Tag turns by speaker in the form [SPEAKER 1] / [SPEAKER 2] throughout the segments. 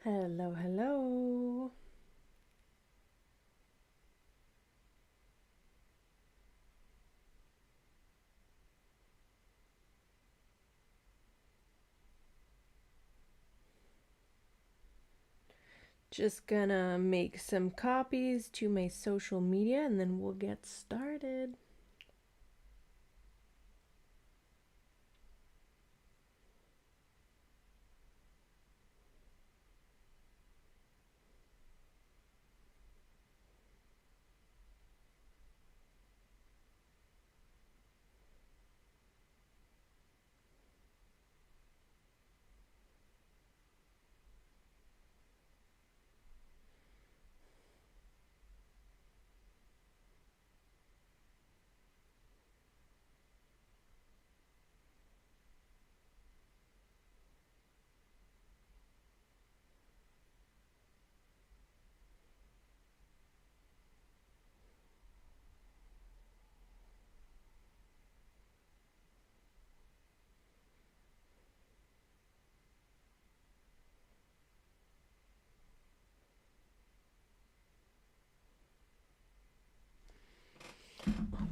[SPEAKER 1] Hello, hello. Just gonna make some copies to my social media and then we'll get started.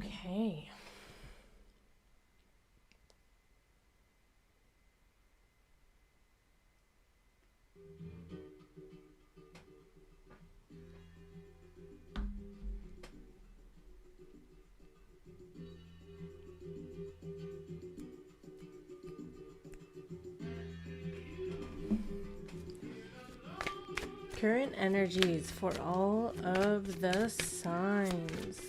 [SPEAKER 1] Okay. Current energies for all of the signs.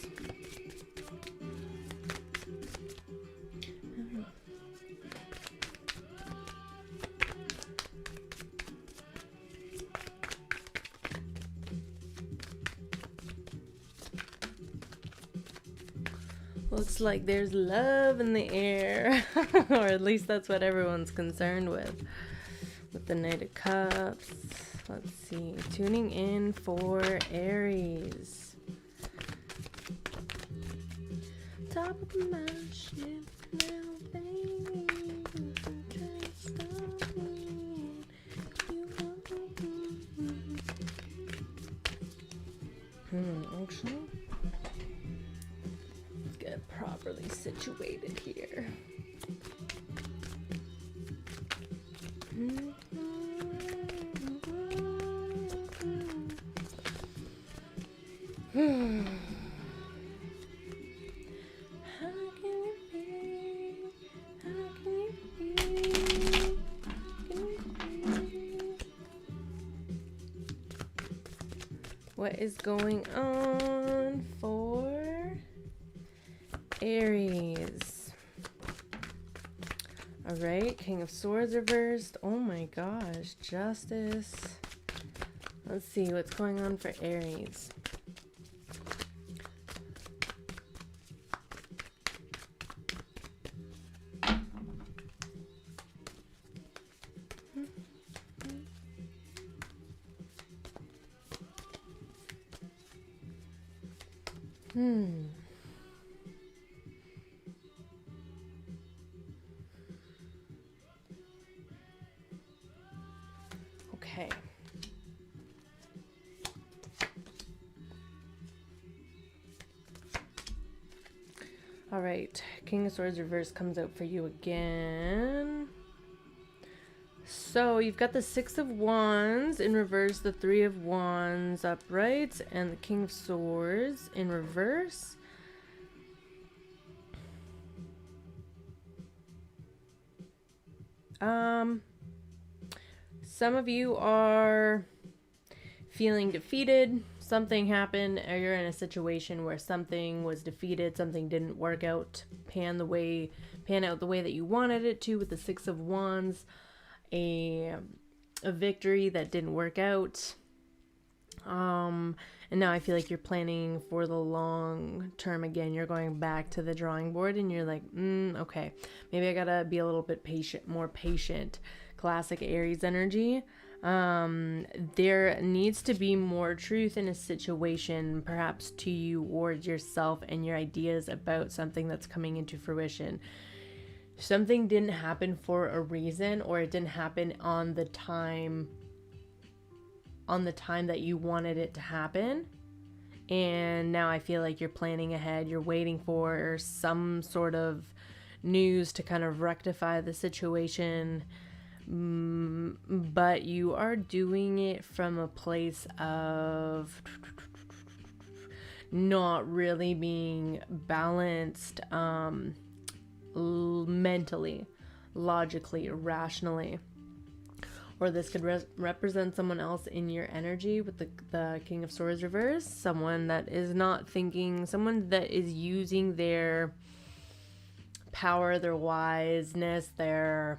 [SPEAKER 1] Looks like there's love in the air, or at least that's what everyone's concerned with the Knight of Cups. Let's see, tuning in for Aries. Top of my ship now, baby. Can't stop me. Actually, let's get properly situated here. What is going on for Aries? All right, King of Swords reversed. Oh my gosh, Justice. Let's see what's going on for Aries. Okay. All right, King of Swords reverse comes out for you again. So you've got the Six of Wands in reverse, the Three of Wands upright, and the King of Swords in reverse. Some of you are feeling defeated. Something happened, or you're in a situation where something was defeated, something didn't work out, pan out the way that you wanted it to with the Six of Wands. A victory that didn't work out. And now I feel like you're planning for the long term again. You're going back to the drawing board and you're like, okay, maybe I gotta be a little bit more patient. Classic Aries energy. There needs to be more truth in a situation, perhaps to you or yourself and your ideas about something that's coming into fruition. Something didn't happen for a reason, or it didn't happen on the time on the time that you wanted it to happen. And now I feel like you're planning ahead. You're waiting for some sort of news to kind of rectify the situation. But you are doing it from a place of not really being balanced mentally, logically, rationally. Or this could represent someone else in your energy with the King of Swords reverse. Someone that is not thinking, someone that is using their power, their wiseness, their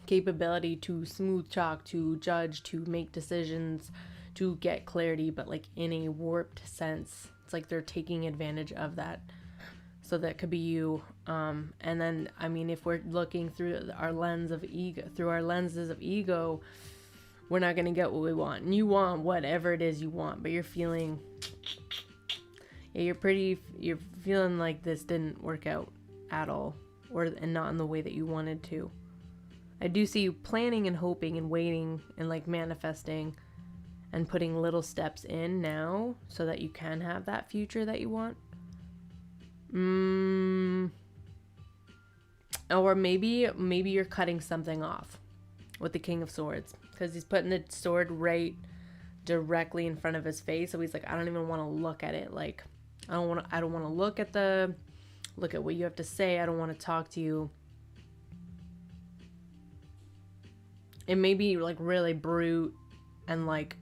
[SPEAKER 1] capability to smooth talk, to judge, to make decisions, to get clarity, but like in a warped sense. It's like they're taking advantage of that. So that could be you. And then, I mean, if we're looking through our lens of ego, through our lenses of ego, we're not going to get what we want. And you want whatever it is you want, but you're feeling, you're feeling like this didn't work out at all, and not in the way that you wanted to. I do see you planning and hoping and waiting and like manifesting and putting little steps in now so that you can have that future that you want. Or maybe you're cutting something off with the King of Swords, because he's putting the sword right directly in front of his face. So he's like, I don't even want to look at it. Like, I don't want to look at what you have to say. I don't want to talk to you. It may be like really brute and like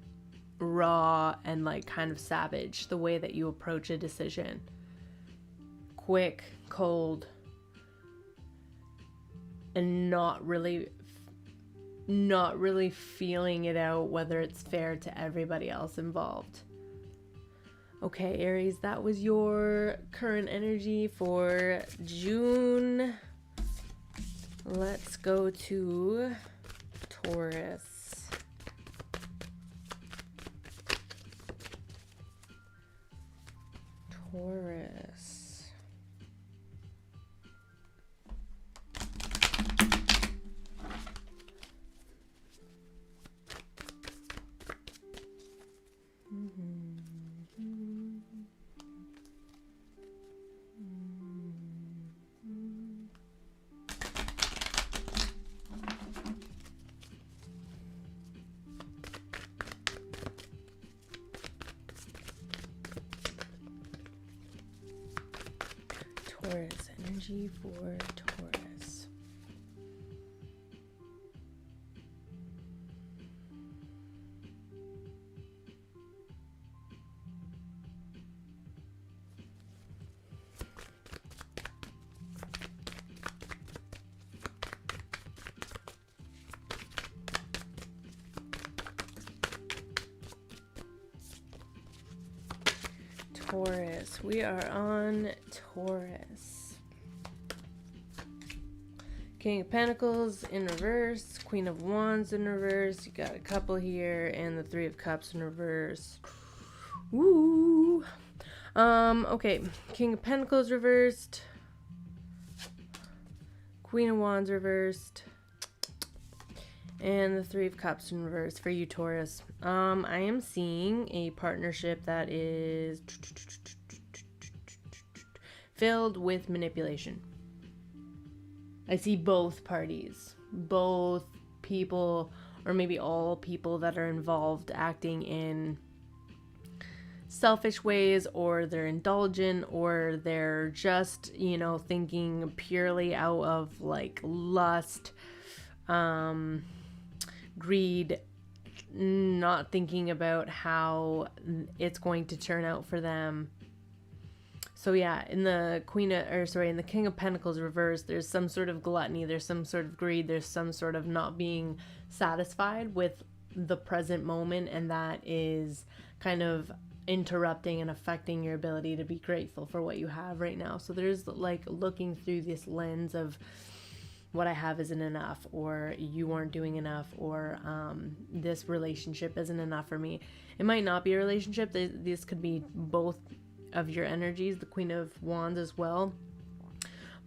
[SPEAKER 1] raw and like kind of savage, the way that you approach a decision. Quick, cold, and not really feeling it out whether it's fair to everybody else involved. Okay, Aries, that was your current energy for June. Let's go to Taurus. Taurus, energy for Taurus. Taurus, we are on Taurus. King of Pentacles in reverse, Queen of Wands in reverse, you got a couple here, and the Three of Cups in reverse. Woo! Okay, King of Pentacles reversed, Queen of Wands reversed, and the Three of Cups in reverse for you, Taurus. I am seeing a partnership that is filled with manipulation. I see both parties, both people, or maybe all people that are involved acting in selfish ways, or they're indulgent, or they're just, thinking purely out of like lust, greed, not thinking about how it's going to turn out for them. So yeah, in the in the King of Pentacles reverse, there's some sort of gluttony, there's some sort of greed, there's some sort of not being satisfied with the present moment, and that is kind of interrupting and affecting your ability to be grateful for what you have right now. So there's like looking through this lens of what I have isn't enough, or you aren't doing enough, or this relationship isn't enough for me. It might not be a relationship. This could be both of your energies, the Queen of Wands as well.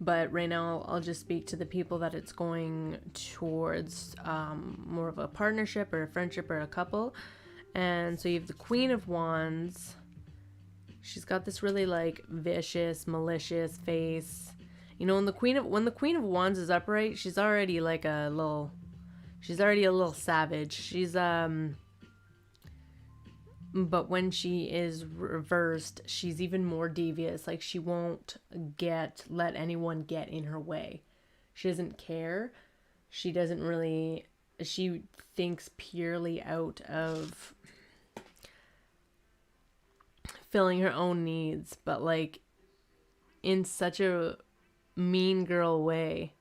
[SPEAKER 1] But right now I'll just speak to the people that it's going towards more of a partnership or a friendship or a couple. And so you have the Queen of Wands. She's got this really like vicious, malicious face. You know, when the Queen of Wands is upright, she's already like a little savage. She's but when she is reversed, she's even more devious. Like, she won't let anyone get in her way. She doesn't care. She thinks purely out of filling her own needs, but like in such a mean girl way.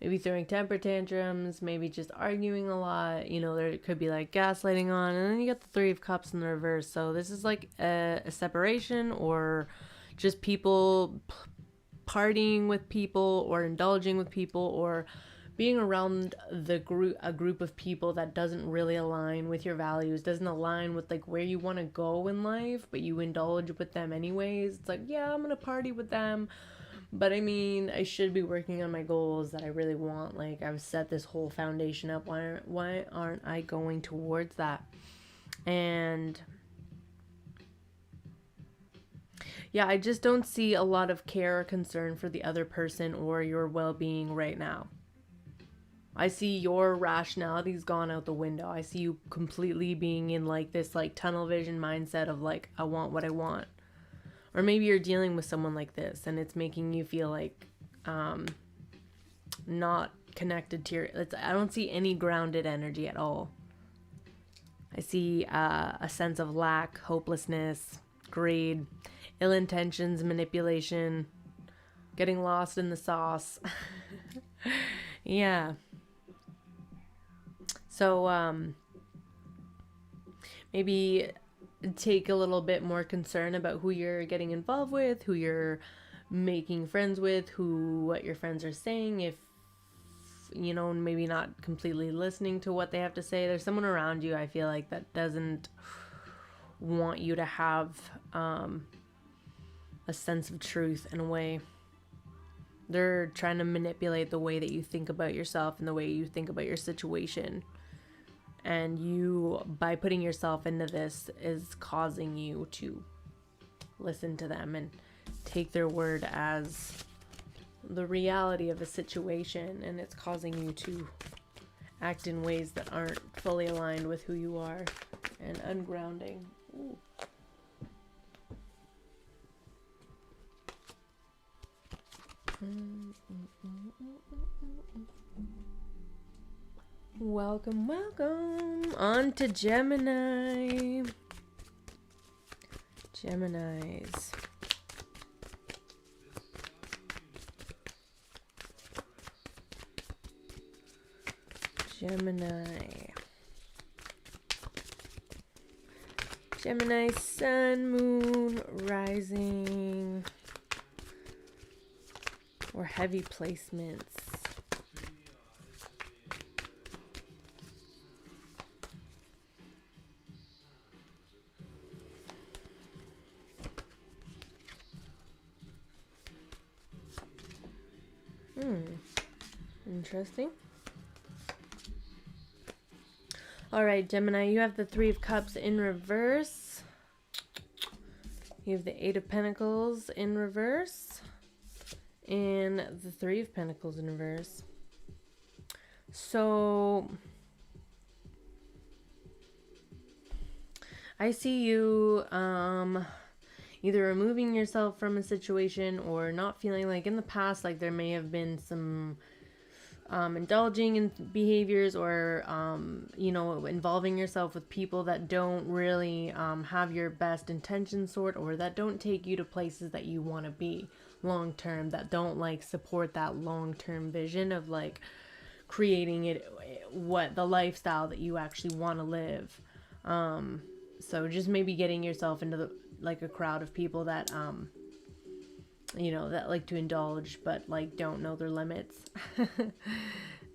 [SPEAKER 1] Maybe throwing temper tantrums, maybe just arguing a lot. You know, there could be like gaslighting on. And then you got the Three of Cups in the reverse. So this is like a separation, or just people partying with people, or indulging with people, or being around a group of people that doesn't really align with your values, doesn't align with like where you want to go in life, but you indulge with them anyways. It's like, yeah, I'm going to party with them. But I mean, I should be working on my goals that I really want. Like, I've set this whole foundation up. Why aren't I going towards that? And yeah, I just don't see a lot of care or concern for the other person or your well-being right now. I see your rationality's gone out the window. I see you completely being in like this like tunnel vision mindset of like, I want what I want. Or maybe you're dealing with someone like this and it's making you feel like not connected to I don't see any grounded energy at all. I see a sense of lack, hopelessness, greed, ill intentions, manipulation, getting lost in the sauce. Yeah. So maybe take a little bit more concern about who you're getting involved with, who you're making friends with, what your friends are saying. If, you know, maybe not completely listening to what they have to say. There's someone around you, I feel like, that doesn't want you to have a sense of truth in a way. They're trying to manipulate the way that you think about yourself and the way you think about your situation. And you, by putting yourself into this, is causing you to listen to them and take their word as the reality of a situation. And it's causing you to act in ways that aren't fully aligned with who you are, and ungrounding. Ooh. Welcome on to Gemini. Geminis. Gemini sun, moon, rising, or heavy placements. Interesting. All right, Gemini, you have the Three of Cups in reverse. You have the Eight of Pentacles in reverse. And the Three of Pentacles in reverse. So I see you either removing yourself from a situation, or not feeling like in the past, like there may have been some indulging in behaviors, or you know, involving yourself with people that don't really have your best intentions, or that don't take you to places that you want to be long term, that don't like support that long term vision of like creating what the lifestyle that you actually want to live. So just maybe getting yourself into a crowd of people that you know, that like to indulge but like don't know their limits.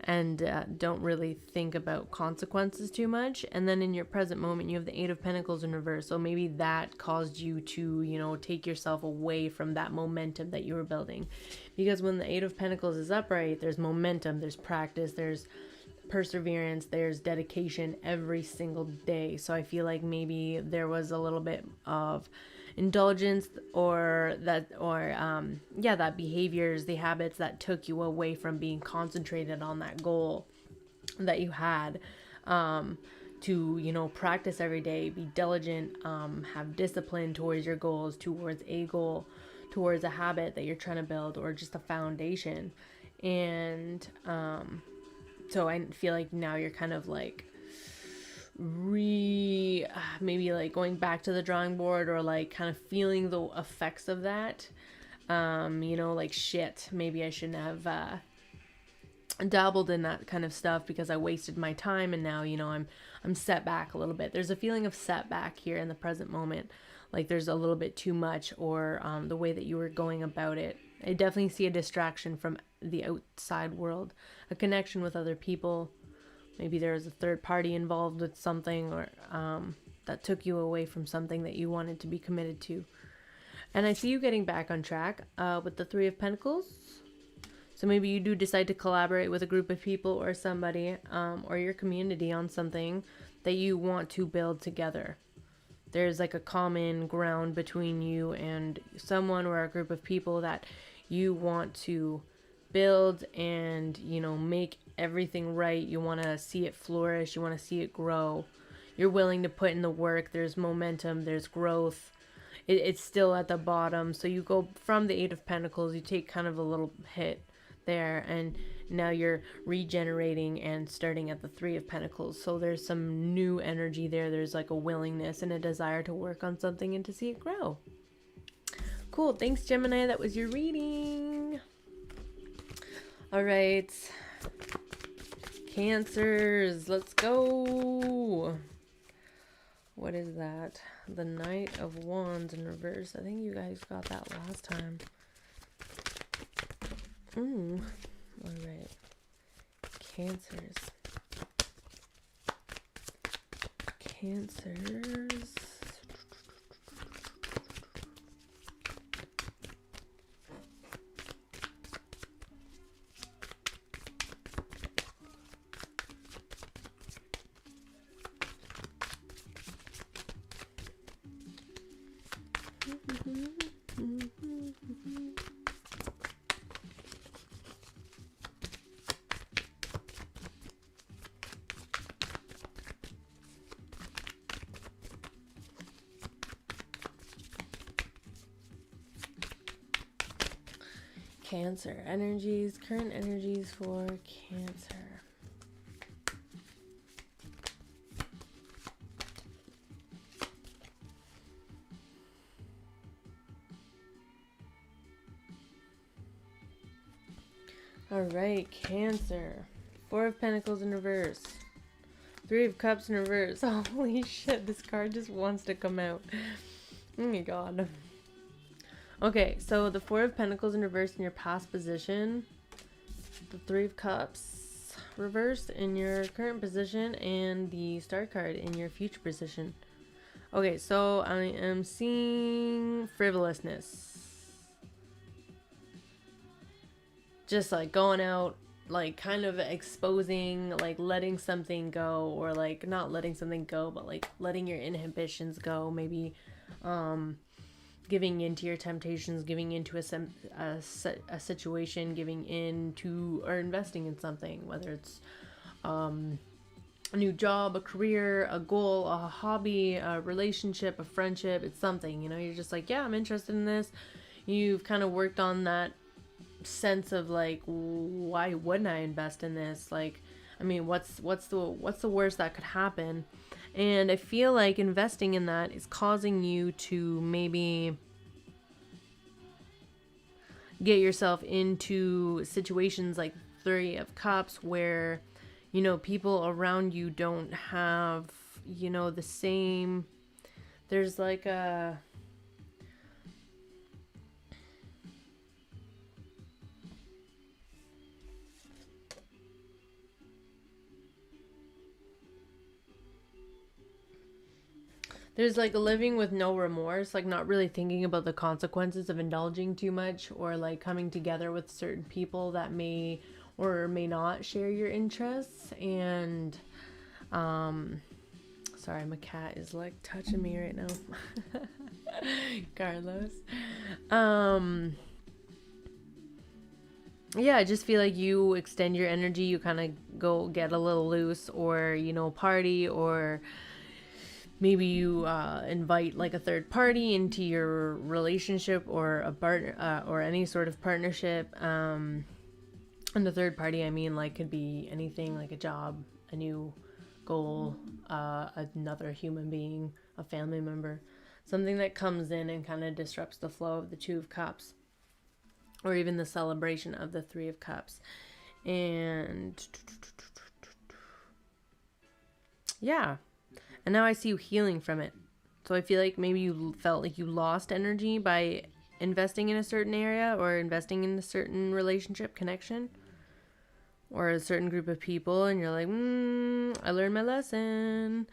[SPEAKER 1] and don't really think about consequences too much. And then in your present moment, you have the Eight of Pentacles in reverse. So maybe that caused you to, you know, take yourself away from that momentum that you were building. Because when the Eight of Pentacles is upright, there's momentum, there's practice, there's perseverance, there's dedication every single day. So I feel like maybe there was a little bit of indulgence that behaviors, the habits that took you away from being concentrated on that goal that you had, to, you know, practice every day, be diligent, have discipline towards your goals, towards a goal, towards a habit that you're trying to build, or just a foundation. And so I feel like now you're kind of like maybe like going back to the drawing board, or like kind of feeling the effects of that. You know, like, shit, maybe I shouldn't have dabbled in that kind of stuff because I wasted my time, and now, you know, I'm set back a little bit. There's a feeling of setback here in the present moment, like there's a little bit too much, or the way that you were going about it. I definitely see a distraction from the outside world, a connection with other people. Maybe there's a third party involved with something, or that took you away from something that you wanted to be committed to. And I see you getting back on track with the Three of Pentacles. So maybe you do decide to collaborate with a group of people or somebody, or your community, on something that you want to build together. There's like a common ground between you and someone or a group of people that you want to build and, you know, make everything right. You want to see it flourish. You want to see it grow. You're willing to put in the work. There's momentum. There's growth. It's still at the bottom. So you go from the Eight of Pentacles, you take kind of a little hit there, and now you're regenerating and starting at the Three of Pentacles. So there's some new energy there. There's like a willingness and a desire to work on something and to see it grow. Cool. Thanks, Gemini. That was your reading. All right. Cancers. Let's go. What is that? The Knight of Wands in reverse. I think you guys got that last time. All right. Cancers. Cancers. Cancer energies, current energies for Cancer. All right, Cancer. Four of Pentacles in reverse. Three of Cups in reverse. Holy shit, this card just wants to come out. Oh my god. Okay, so the Four of Pentacles in reverse in your past position, the Three of Cups reversed in your current position, and the Star card in your future position. Okay, so I am seeing frivolousness. Just like going out, like kind of exposing, like letting something go, or like not letting something go, but like letting your inhibitions go. Maybe giving into your temptations, giving into a situation, giving into or investing in something, whether it's a new job, a career, a goal, a hobby, a relationship, a friendship. It's something, you know, you're just like, yeah, I'm interested in this. You've kind of worked on that sense of like, why wouldn't I invest in this? Like, I mean, what's the worst that could happen? And I feel like investing in that is causing you to maybe get yourself into situations like Three of Cups where, you know, people around you don't have, you know, the same, there's like a, There's like a living with no remorse, like not really thinking about the consequences of indulging too much, or like coming together with certain people that may or may not share your interests. And sorry, my cat is like touching me right now. Carlos. Yeah, I just feel like you extend your energy, you kind of go get a little loose, or, you know, party, or maybe you invite like a third party into your relationship, or a partner, or any sort of partnership. And the third party, I mean, like, could be anything, like a job, a new goal, another human being, a family member, something that comes in and kind of disrupts the flow of the Two of Cups, or even the celebration of the Three of Cups. And yeah, and now I see you healing from it. So I feel like maybe you felt like you lost energy by investing in a certain area, or investing in a certain relationship connection, or a certain group of people, and you're like, I learned my lesson.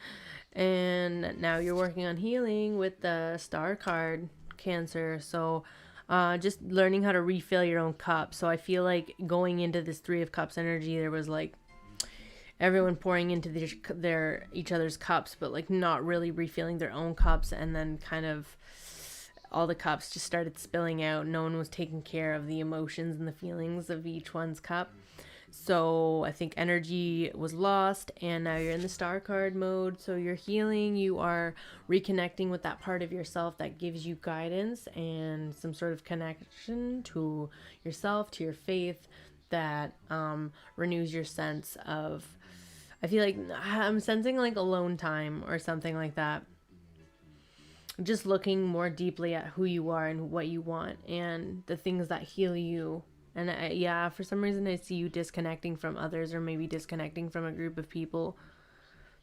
[SPEAKER 1] And now you're working on healing with the Star card, Cancer. So just learning how to refill your own cup. So I feel like going into this Three of Cups energy, there was like everyone pouring into their each other's cups, but like not really refilling their own cups. And then kind of all the cups just started spilling out. No one was taking care of the emotions and the feelings of each one's cup. So I think energy was lost, and now you're in the Star card mode. So you're healing, you are reconnecting with that part of yourself that gives you guidance and some sort of connection to yourself, to your faith, that renews your sense of, I feel like I'm sensing like alone time or something like that. Just looking more deeply at who you are and what you want and the things that heal you. And yeah, for some reason I see you disconnecting from others, or maybe disconnecting from a group of people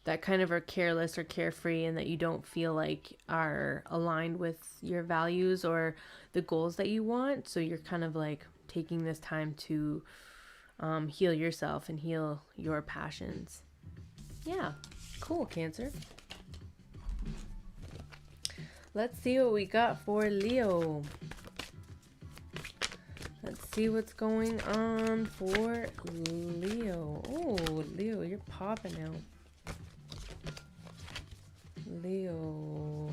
[SPEAKER 1] that kind of are careless or carefree, and that you don't feel like are aligned with your values or the goals that you want. So you're kind of like taking this time to heal yourself and heal your passions. Yeah, cool, Cancer. Let's see what we got for Leo. Let's see what's going on for Leo. Oh, Leo, you're popping out. Leo.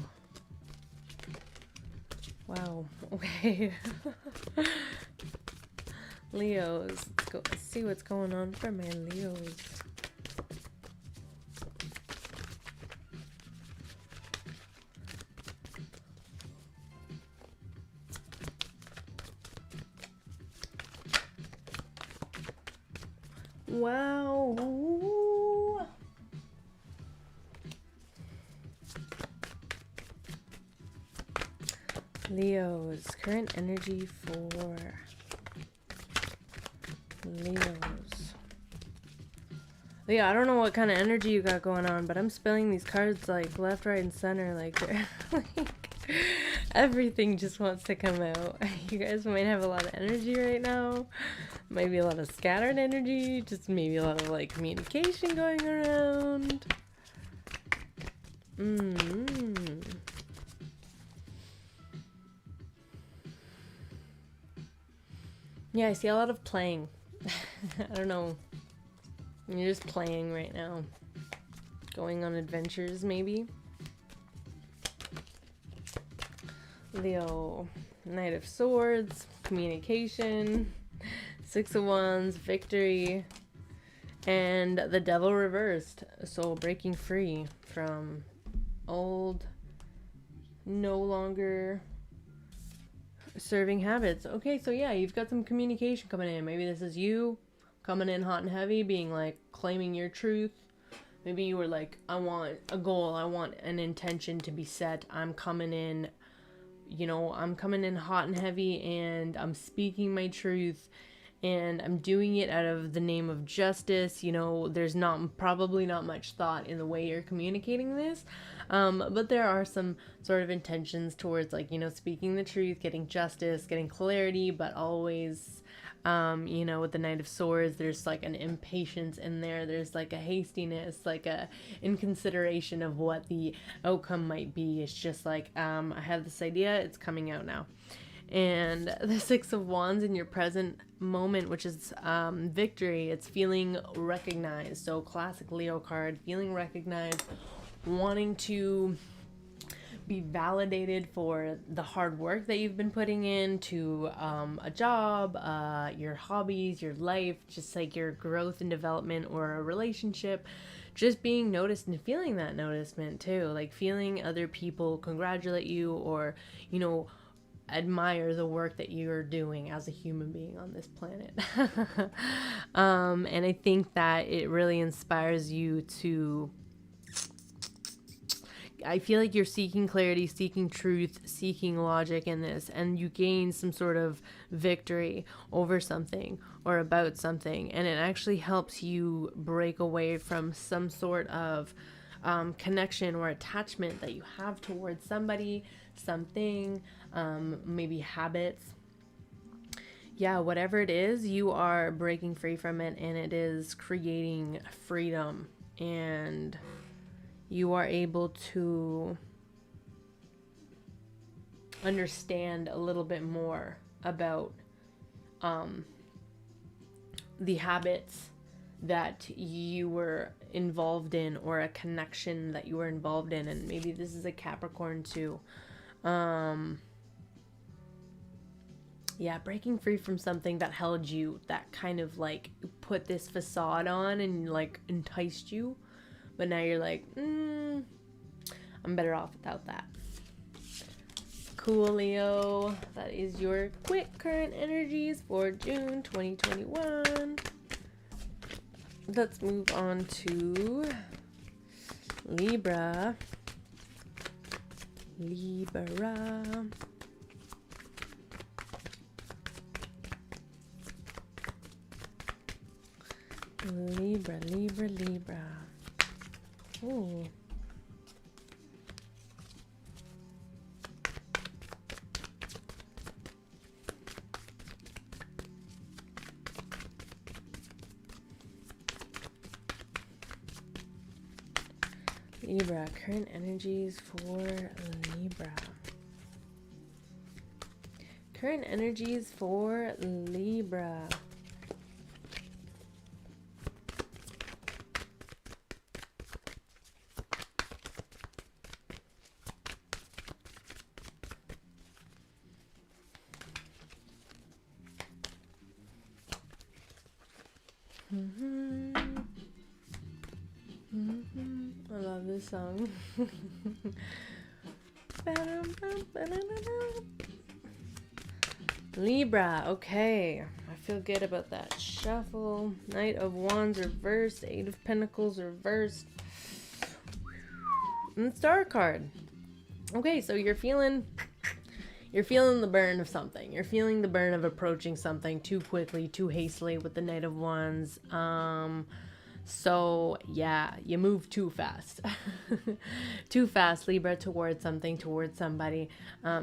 [SPEAKER 1] Wow. Okay. Leos. Let's see what's going on for my Leos. Wow. Leo's current energy for Leos. Leo, I don't know what kind of energy you got going on, but I'm spilling these cards like left, right, and center. Like, like everything just wants to come out. You guys might have a lot of energy right now. Maybe a lot of scattered energy. Just maybe a lot of like communication going around. Yeah, I see a lot of playing. I don't know. You're just playing right now. Going on adventures, maybe. Leo, Knight of Swords, communication, Six of Wands, victory, and the Devil reversed. So breaking free from old, no longer serving habits. Okay, so yeah, you've got some communication coming in. Maybe this is you coming in hot and heavy, being like claiming your truth. Maybe you were like, I want a goal, I want an intention to be set. I'm coming in, you know, I'm coming in hot and heavy, and I'm speaking my truth, and I'm doing it out of the name of justice. You know, there's probably not much thought in the way you're communicating this, but there are some sort of intentions towards, like, you know, speaking the truth, getting justice, getting clarity, but always You know, with the Knight of Swords, there's like an impatience in there. There's like a hastiness, like a inconsideration of what the outcome might be. It's just like, I have this idea, it's coming out now. And the Six of Wands in your present moment, which is victory, it's feeling recognized. So classic Leo card, feeling recognized, wanting to be validated for the hard work that you've been putting into a job, your hobbies, your life, just like your growth and development or a relationship, just being noticed and feeling that noticement too, like feeling other people congratulate you or, you know, admire the work that you're doing as a human being on this planet. And I think that it really inspires you to, I feel like you're seeking clarity, seeking truth, seeking logic in this, and you gain some sort of victory over something or about something, and it actually helps you break away from some sort of connection or attachment that you have towards somebody, something, maybe habits. Yeah, whatever it is, you are breaking free from it, and it is creating freedom, and you are able to understand a little bit more about the habits that you were involved in, or a connection that you were involved in. And maybe this is a Capricorn too. Yeah, breaking free from something that held you, that kind of like put this facade on and like enticed you. But now you're like, I'm better off without that. Cool, Leo. That is your quick current energies for June 2021. Let's move on to Libra. Libra. Libra, Libra, Libra. Ooh. Libra, current energies for Libra. Current energies for Libra. I love this song. Libra, okay. I feel good about that shuffle. Knight of Wands reversed, Eight of Pentacles reversed, and Star card. Okay, so you're feeling the burn of something. You're feeling the burn of approaching something too quickly, too hastily with the Knight of Wands. So yeah, you move too fast. Too fast, Libra, towards something, towards somebody,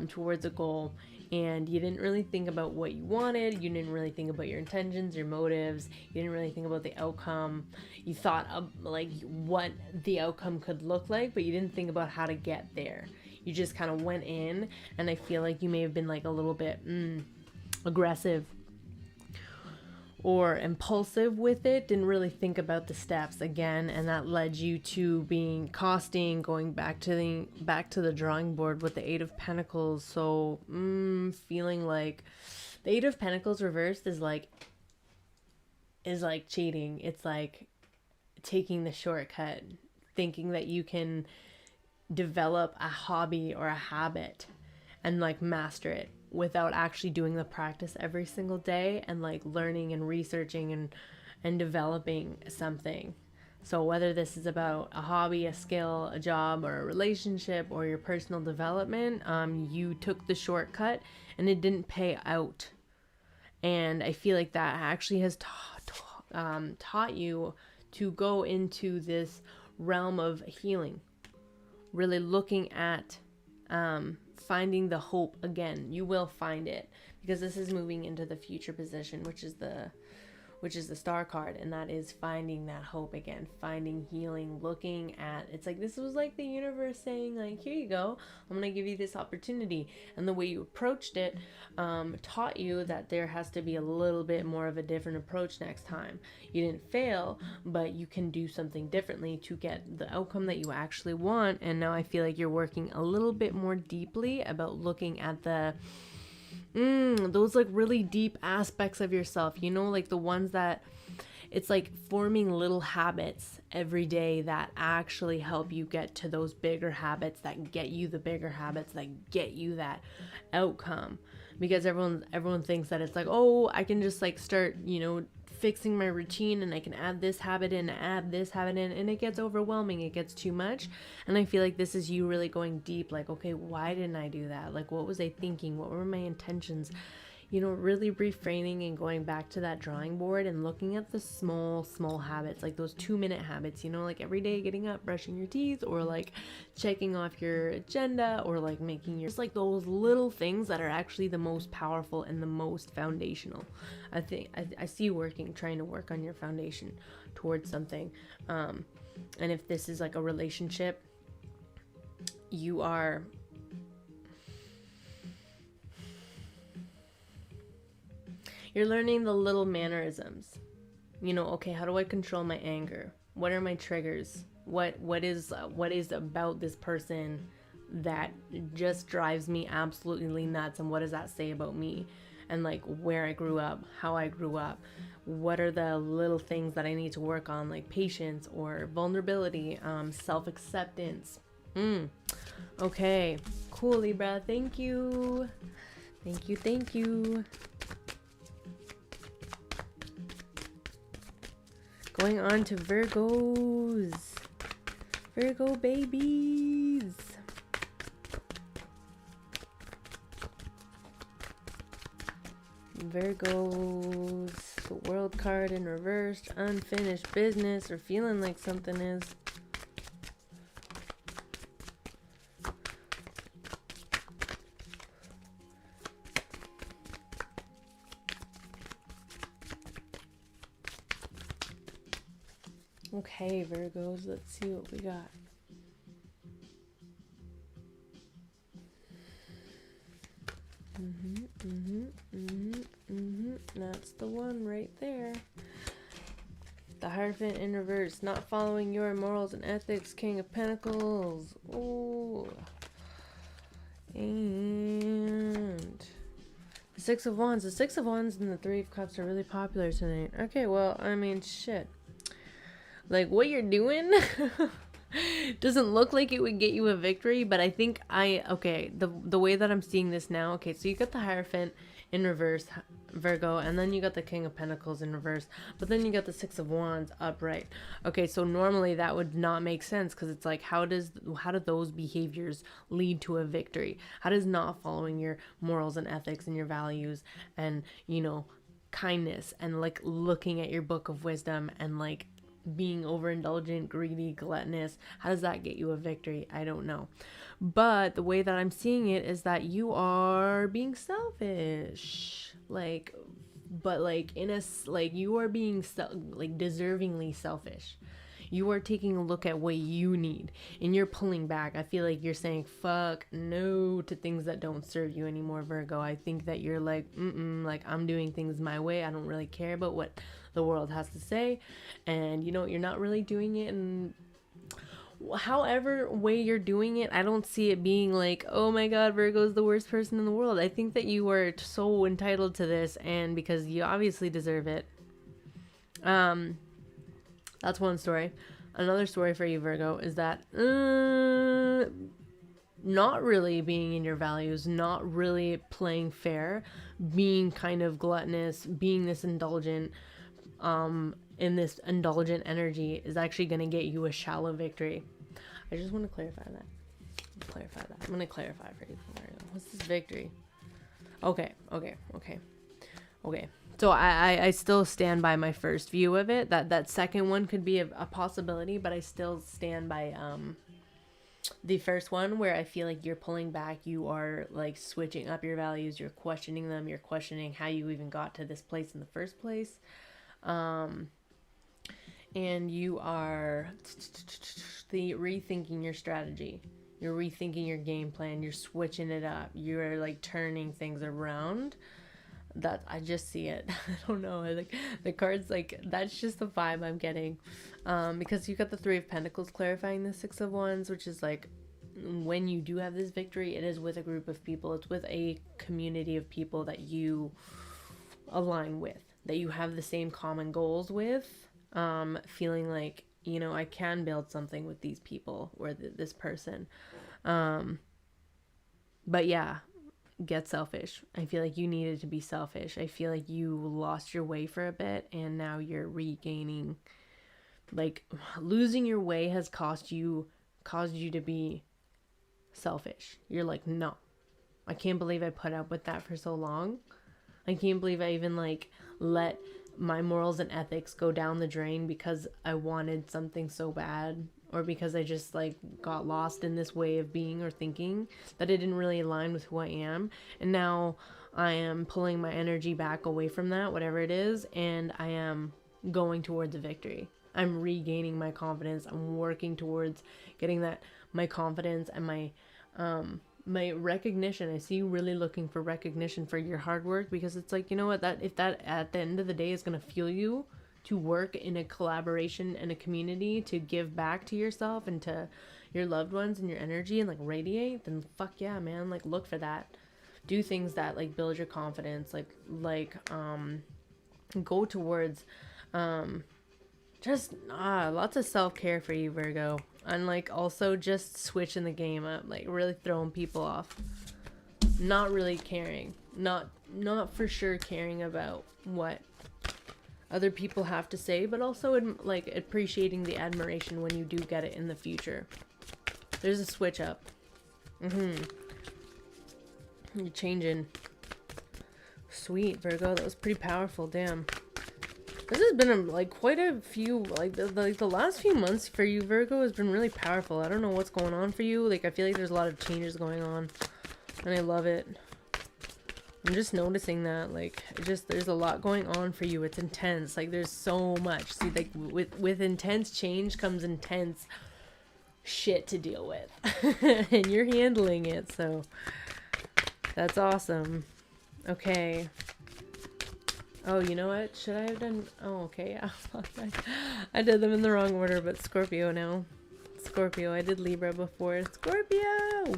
[SPEAKER 1] towards a goal. And you didn't really think about what you wanted. You didn't really think about your intentions, your motives. You didn't really think about the outcome. You thought of like what the outcome could look like, but you didn't think about how to get there. You just kind of went in, and I feel like you may have been like a little bit aggressive or impulsive with it, didn't really think about the steps again, and that led you to being costing, going back to the drawing board with the Eight of Pentacles. So feeling like the Eight of Pentacles reversed is like cheating. It's like taking the shortcut, thinking that you can develop a hobby or a habit and like master it without actually doing the practice every single day and like learning and researching and developing something. So whether this is about a hobby, a skill, a job, or a relationship, or your personal development, you took the shortcut and it didn't pay out. And I feel like that actually has taught you to go into this realm of healing, really looking at finding the hope again. You will find it, because this is moving into the future position, which is the star card, and that is finding that hope again, finding healing, looking at, it's like, this was like the universe saying, like, here you go, I'm gonna give you this opportunity. And the way you approached it taught you that there has to be a little bit more of a different approach next time. You didn't fail, but you can do something differently to get the outcome that you actually want. And now I feel like you're working a little bit more deeply about looking at the those like really deep aspects of yourself, you know, like the ones that it's like forming little habits every day that actually help you get to those bigger habits, that get you the bigger habits, that get you that outcome. Because everyone thinks that it's like, oh, I can just like start, you know, fixing my routine, and I can add this habit in, add this habit in, and it gets overwhelming, it gets too much. And I feel like this is you really going deep, like, okay, why didn't I do that? Like, what was I thinking? What were my intentions? You know, really reframing and going back to that drawing board and looking at the small habits, like those 2-minute habits, you know, like every day getting up, brushing your teeth, or like checking off your agenda, or like making your, just like those little things that are actually the most powerful and the most foundational. I think I see you trying to work on your foundation towards something. And if this is like a relationship, you're learning the little mannerisms. You know, okay, how do I control my anger? What are my triggers? What is about this person that just drives me absolutely nuts, and what does that say about me? And like where I grew up, how I grew up. What are the little things that I need to work on, like patience or vulnerability, self-acceptance. Okay, cool, Libra. Thank you. Thank you. Going on to Virgos. Virgo babies. Virgos. The World card in reversed. Unfinished business, or feeling like something is. Okay, Virgos, let's see what we got. That's the one right there. The Hierophant in reverse, not following your morals and ethics, King of Pentacles. Oh. And the Six of Wands. The Six of Wands and the Three of Cups are really popular tonight. Okay, well, I mean, shit. Like, what you're doing doesn't look like it would get you a victory, but I think the way that I'm seeing this now, okay, so you got the Hierophant in reverse, Virgo, and then you got the King of Pentacles in reverse, but then you got the Six of Wands upright. Okay, so normally that would not make sense, because it's like, how do those behaviors lead to a victory? How does not following your morals and ethics and your values and, you know, kindness and like looking at your book of wisdom and like being overindulgent, greedy, gluttonous, how does that get you a victory? I don't know. But the way that I'm seeing it is that you are being selfish. Like, but like you are being like deservingly selfish. You are taking a look at what you need and you're pulling back. I feel like you're saying fuck no to things that don't serve you anymore, Virgo. I think that you're like, like I'm doing things my way. I don't really care about what the world has to say. And you know, you're not really doing it in however way you're doing it. I don't see it being like, oh my god, Virgo's the worst person in the world. I think that you are so entitled to this, and because you obviously deserve it. That's one story. Another story for you, Virgo, is that not really being in your values, not really playing fair, being kind of gluttonous, being this indulgent, in this indulgent energy is actually going to get you a shallow victory. I just want to clarify that. I'm going to clarify for you. What's this victory? Okay. So I still stand by my first view of it. That second one could be a possibility, but I still stand by the first one where I feel like you're pulling back, you are like switching up your values, you're questioning them, you're questioning how you even got to this place in the first place. And you are rethinking your strategy. You're rethinking your game plan. You're switching it up. You're like turning things around. That I just see it. I don't know. Like the cards, like that's just the vibe I'm getting. Because you got the Three of Pentacles clarifying the Six of Wands, which is like when you do have this victory, it is with a group of people. It's with a community of people that you align with, that you have the same common goals with. Feeling like, you know, I can build something with these people or this person. But yeah, get selfish. I feel like you needed to be selfish. I feel like you lost your way for a bit and now you're regaining. Like losing your way has caused you to be selfish. You're like, no, I can't believe I put up with that for so long. I can't believe I even like let my morals and ethics go down the drain because I wanted something so bad, or because I just like got lost in this way of being or thinking that it didn't really align with who I am. And now I am pulling my energy back away from that, whatever it is, and I am going towards a victory. I'm regaining my confidence. I'm working towards getting that, my confidence and my recognition. I see you really looking for recognition for your hard work, because it's like, you know what, that if that at the end of the day is going to fuel you to work in a collaboration and a community to give back to yourself and to your loved ones and your energy and like radiate, then fuck yeah, man. Like look for that. Do things that like build your confidence, go towards just lots of self-care for you, Virgo. And like also just switching the game up, like really throwing people off, not really caring, not for sure caring about what other people have to say, but also like appreciating the admiration when you do get it in the future. There's a switch up. You're changing. Sweet, Virgo. That was pretty powerful. Damn. This has been quite a few, the last few months for you, Virgo, has been really powerful. I don't know what's going on for you. Like, I feel like there's a lot of changes going on, and I love it. I'm just noticing that, like, there's a lot going on for you. It's intense. Like, there's so much. See, like, with intense change comes intense shit to deal with. And you're handling it, so that's awesome. Okay. Oh, you know what? Should I have done... Oh, okay, yeah. I did them in the wrong order, but Scorpio now. Scorpio. I did Libra before. Scorpio!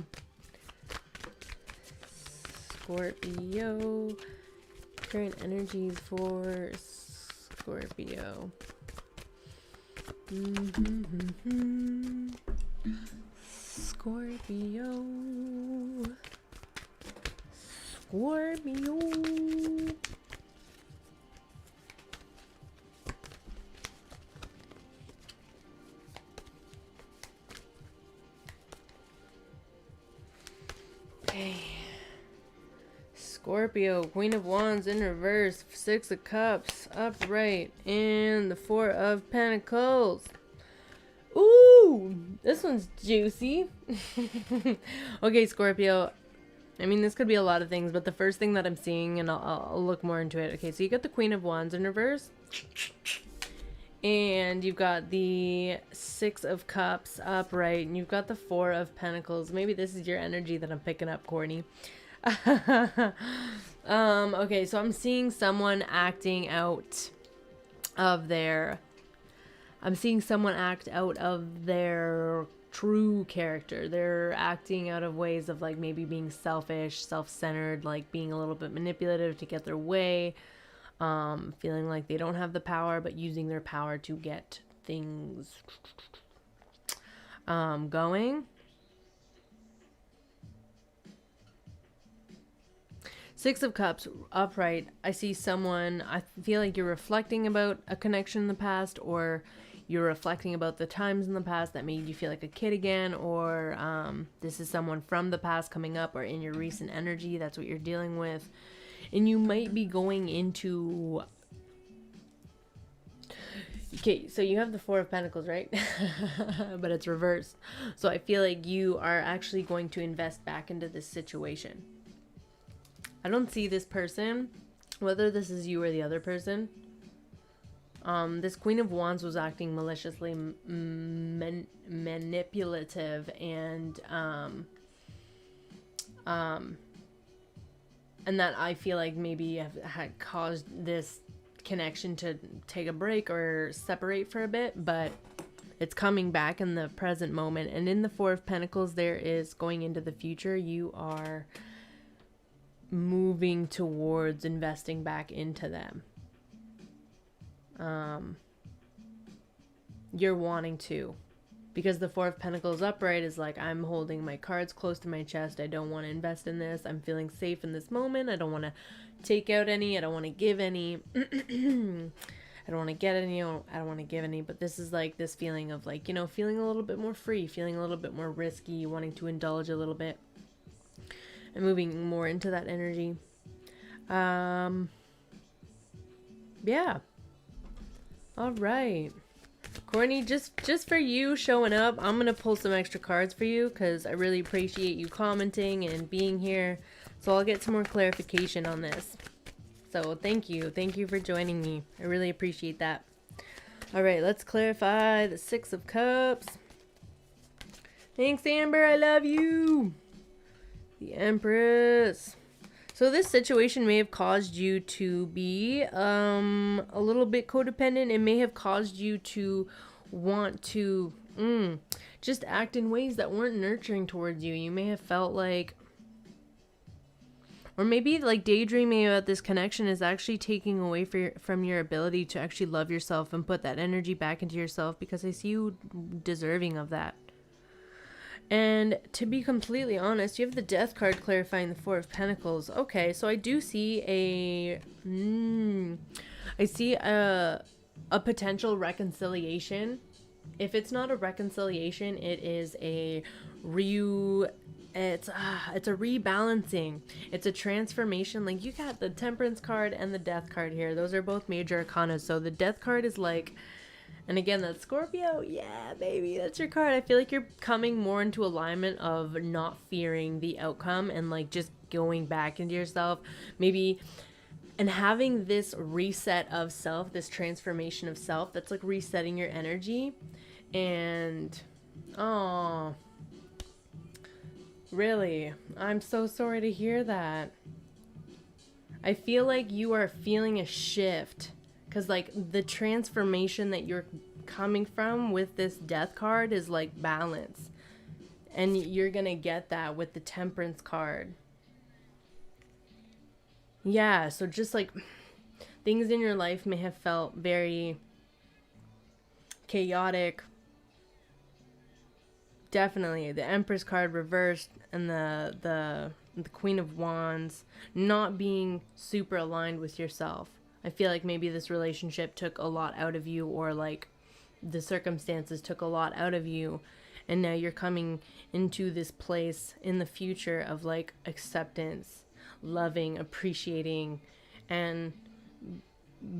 [SPEAKER 1] Scorpio. Current energies for Scorpio. Scorpio. Scorpio. Okay. Scorpio, Queen of Wands in reverse, Six of Cups upright, and the Four of Pentacles. Ooh, this one's juicy. Okay, Scorpio. I mean, this could be a lot of things, but the first thing that I'm seeing, and I'll look more into it. Okay, so you got the Queen of Wands in reverse. And you've got the Six of Cups upright, and you've got the Four of Pentacles. Maybe this is your energy that I'm picking up, Courtney. Okay, so I'm seeing someone acting out of their... I'm seeing someone act out of their true character. They're acting out of ways of like maybe being selfish, self-centered, like being a little bit manipulative to get their way. Feeling like they don't have the power, but using their power to get things going. Six of Cups upright. I see someone, I feel like you're reflecting about a connection in the past, or you're reflecting about the times in the past that made you feel like a kid again, or this is someone from the past coming up, or in your recent energy. That's what you're dealing with. And you might be going into Okay, so you have the Four of Pentacles, right? But it's reversed. So I feel like you are actually going to invest back into this situation. I don't see this person, whether this is you or the other person. This Queen of Wands was acting maliciously manipulative and that I feel like maybe had caused this connection to take a break or separate for a bit, but it's coming back in the present moment. And in the Four of Pentacles, there is going into the future. You are moving towards investing back into them. You're wanting to, because the Four of Pentacles upright is like, I'm holding my cards close to my chest. I don't want to invest in this. I'm feeling safe in this moment. I don't want to take out any. I don't want to give any. I don't want to get any. I don't want to give any. But this is like this feeling of like, you know, feeling a little bit more free, feeling a little bit more risky, wanting to indulge a little bit and moving more into that energy. Yeah. All right. Courtney, just for you showing up, I'm going to pull some extra cards for you because I really appreciate you commenting and being here. So I'll get some more clarification on this. So thank you. Thank you for joining me. I really appreciate that. All right, let's clarify the Six of Cups. Thanks, Amber. I love you. The Empress. So this situation may have caused you to be a little bit codependent. It may have caused you to want to just act in ways that weren't nurturing towards you. You may have felt like, or maybe like daydreaming about this connection is actually taking away from your ability to actually love yourself and put that energy back into yourself, because I see you deserving of that. And to be completely honest, you have the Death card clarifying the Four of Pentacles. Okay, so I do see a potential reconciliation. If it's not a reconciliation, it is a it's a rebalancing. It's a transformation. Like, you got the Temperance card and the Death card here. Those are both major arcana. So the Death card is like, and again, that's Scorpio. Yeah, baby, that's your card. I feel like you're coming more into alignment of not fearing the outcome and like just going back into yourself, maybe, and having this reset of self, this transformation of self that's like resetting your energy. And oh, really, I'm so sorry to hear that. I feel like you are feeling a shift. Because, like, the transformation that you're coming from with this Death card is, like, balance. And you're going to get that with the Temperance card. Yeah, so just, like, things in your life may have felt very chaotic. Definitely. The Empress card reversed and the Queen of Wands not being super aligned with yourself. I feel like maybe this relationship took a lot out of you, or like the circumstances took a lot out of you, and now you're coming into this place in the future of like acceptance, loving, appreciating, and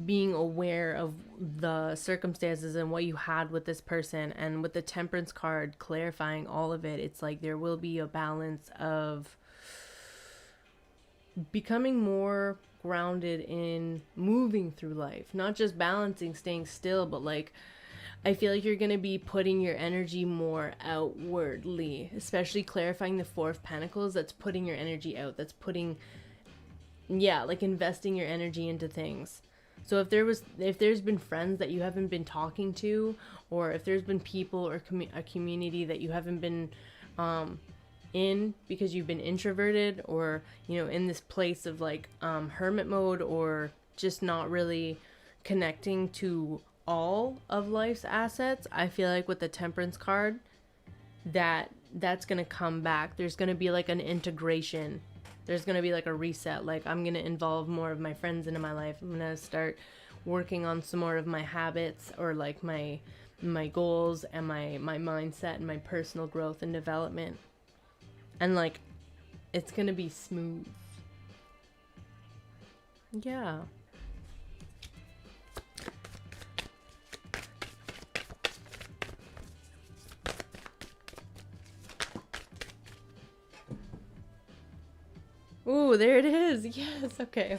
[SPEAKER 1] being aware of the circumstances and what you had with this person. And with the Temperance card clarifying all of it, it's like there will be a balance of becoming more grounded in moving through life, not just balancing, staying still, but like, I feel like you're going to be putting your energy more outwardly, especially clarifying the Four of Pentacles. That's putting your energy out. That's putting, like investing your energy into things. So if there's been friends that you haven't been talking to, or if there's been people or a community that you haven't been in because you've been introverted, or in this place of like hermit mode, or just not really connecting to all of life's assets, I feel like with the Temperance card that's gonna come back. There's gonna be like an integration. There's gonna be like a reset. Like, I'm gonna involve more of my friends into my life. I'm gonna start working on some more of my habits, or like my goals and my mindset and my personal growth and development. And like, it's gonna be smooth. Yeah. Ooh, there it is. Yes. Okay.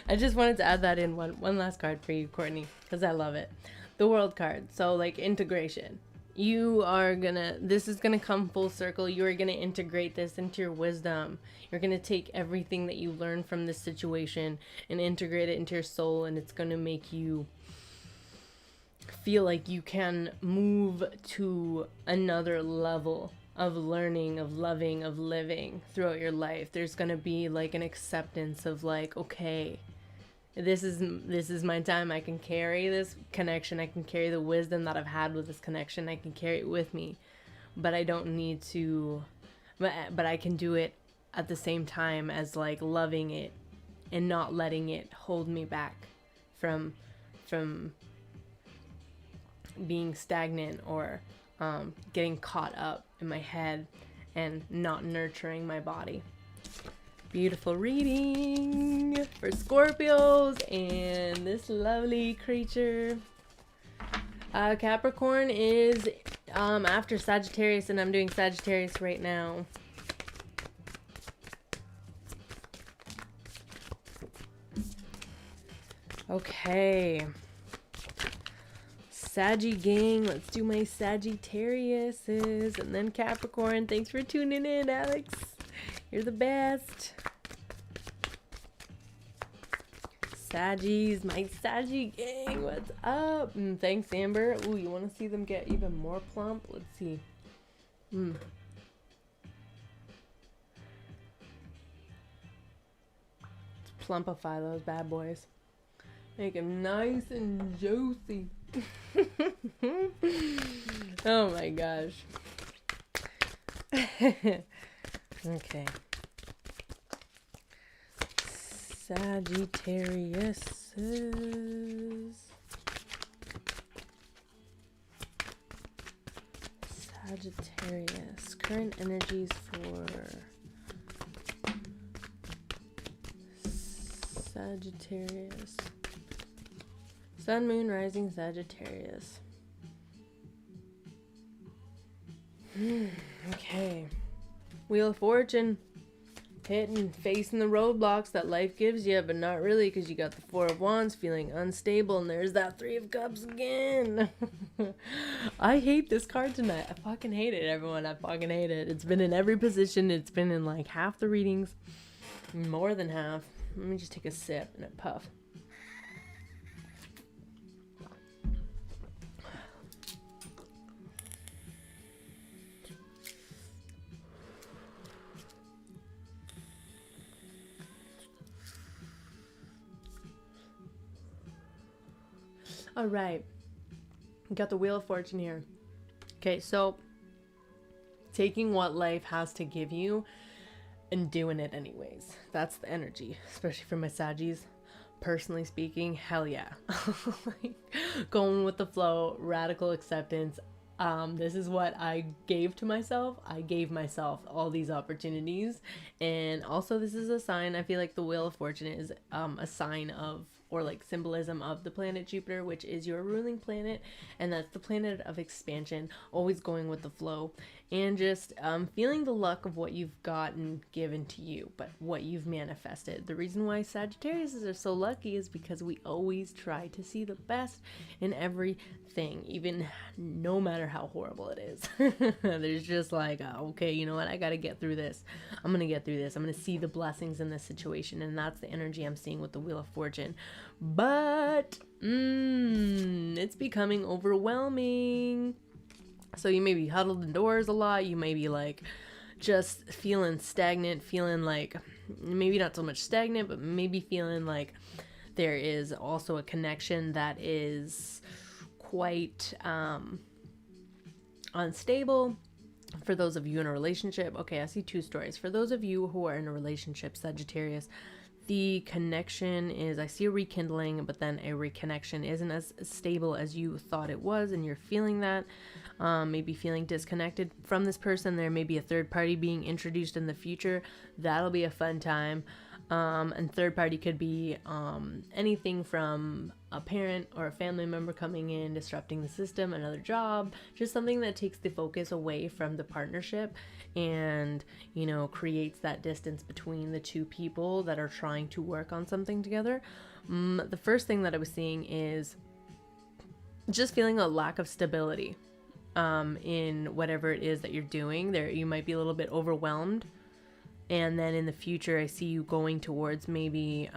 [SPEAKER 1] I just wanted to add that in one last card for you, Courtney, because I love it. The World card. So like integration. This is gonna come full circle. You are gonna integrate this into your wisdom. You're gonna take everything that you learn from this situation and integrate it into your soul, and it's gonna make you feel like you can move to another level of learning, of loving, of living throughout your life. There's gonna be like an acceptance of like, okay, this is my time. I can carry this connection. I can carry the wisdom that I've had with this connection. I can carry it with me, but I don't need to, but I can do it at the same time as like loving it and not letting it hold me back from being stagnant or getting caught up in my head and not nurturing my body. Beautiful reading for Scorpios and this lovely creature. Capricorn is after Sagittarius, and I'm doing Sagittarius right now. Okay. Saggy gang, let's do my Sagittariuses, and then Capricorn. Thanks for tuning in, Alex. You're the best. Saggies, my Saggy gang, what's up? Thanks, Amber. Ooh, you want to see them get even more plump? Let's see. Let's plumpify those bad boys. Make them nice and juicy. Oh my gosh. Okay. Sagittarius. Sagittarius. Current energies for Sagittarius. Sun, Moon, Rising, Sagittarius. Okay. Wheel of Fortune. Hitting, facing the roadblocks that life gives you, but not really, because you got the Four of Wands, feeling unstable, and there's that Three of Cups again. I hate this card tonight. I fucking hate it, everyone. I fucking hate it. It's been in every position. It's been in like half the readings. More than half. Let me just take a sip and a puff. All right, got the Wheel of Fortune here. Okay, so taking what life has to give you and doing it anyways. That's the energy, especially for my Saggies. Personally speaking, hell yeah. Like, going with the flow, radical acceptance. This is what I gave to myself. I gave myself all these opportunities. And also this is a sign. I feel like the Wheel of Fortune is a sign of, or like symbolism of, the planet Jupiter, which is your ruling planet, and that's the planet of expansion, always going with the flow, and just feeling the luck of what you've gotten given to you, but what you've manifested. The reason why Sagittarius are so lucky is because we always try to see the best in everything, even no matter how horrible it is. There's just like, okay, you know what, I gotta get through this. I'm gonna get through this. I'm gonna see the blessings in this situation, and that's the energy I'm seeing with the Wheel of Fortune. But it's becoming overwhelming. So you may be huddled indoors a lot. You may be like just feeling stagnant, feeling like maybe not so much stagnant, but maybe feeling like there is also a connection that is quite unstable. For those of you in a relationship, okay, I see two stories. For those of you who are in a relationship, Sagittarius, the connection is, I see a rekindling, but then a reconnection isn't as stable as you thought it was, and you're feeling that. Maybe feeling disconnected from this person. There may be a third party being introduced in the future. That'll be a fun time. And third party could be anything from a parent or a family member coming in, disrupting the system, another job, just something that takes the focus away from the partnership and, you know, creates that distance between the two people that are trying to work on something together. The first thing that I was seeing is just feeling a lack of stability in whatever it is that you're doing. There, you might be a little bit overwhelmed. And then in the future, I see you going towards maybe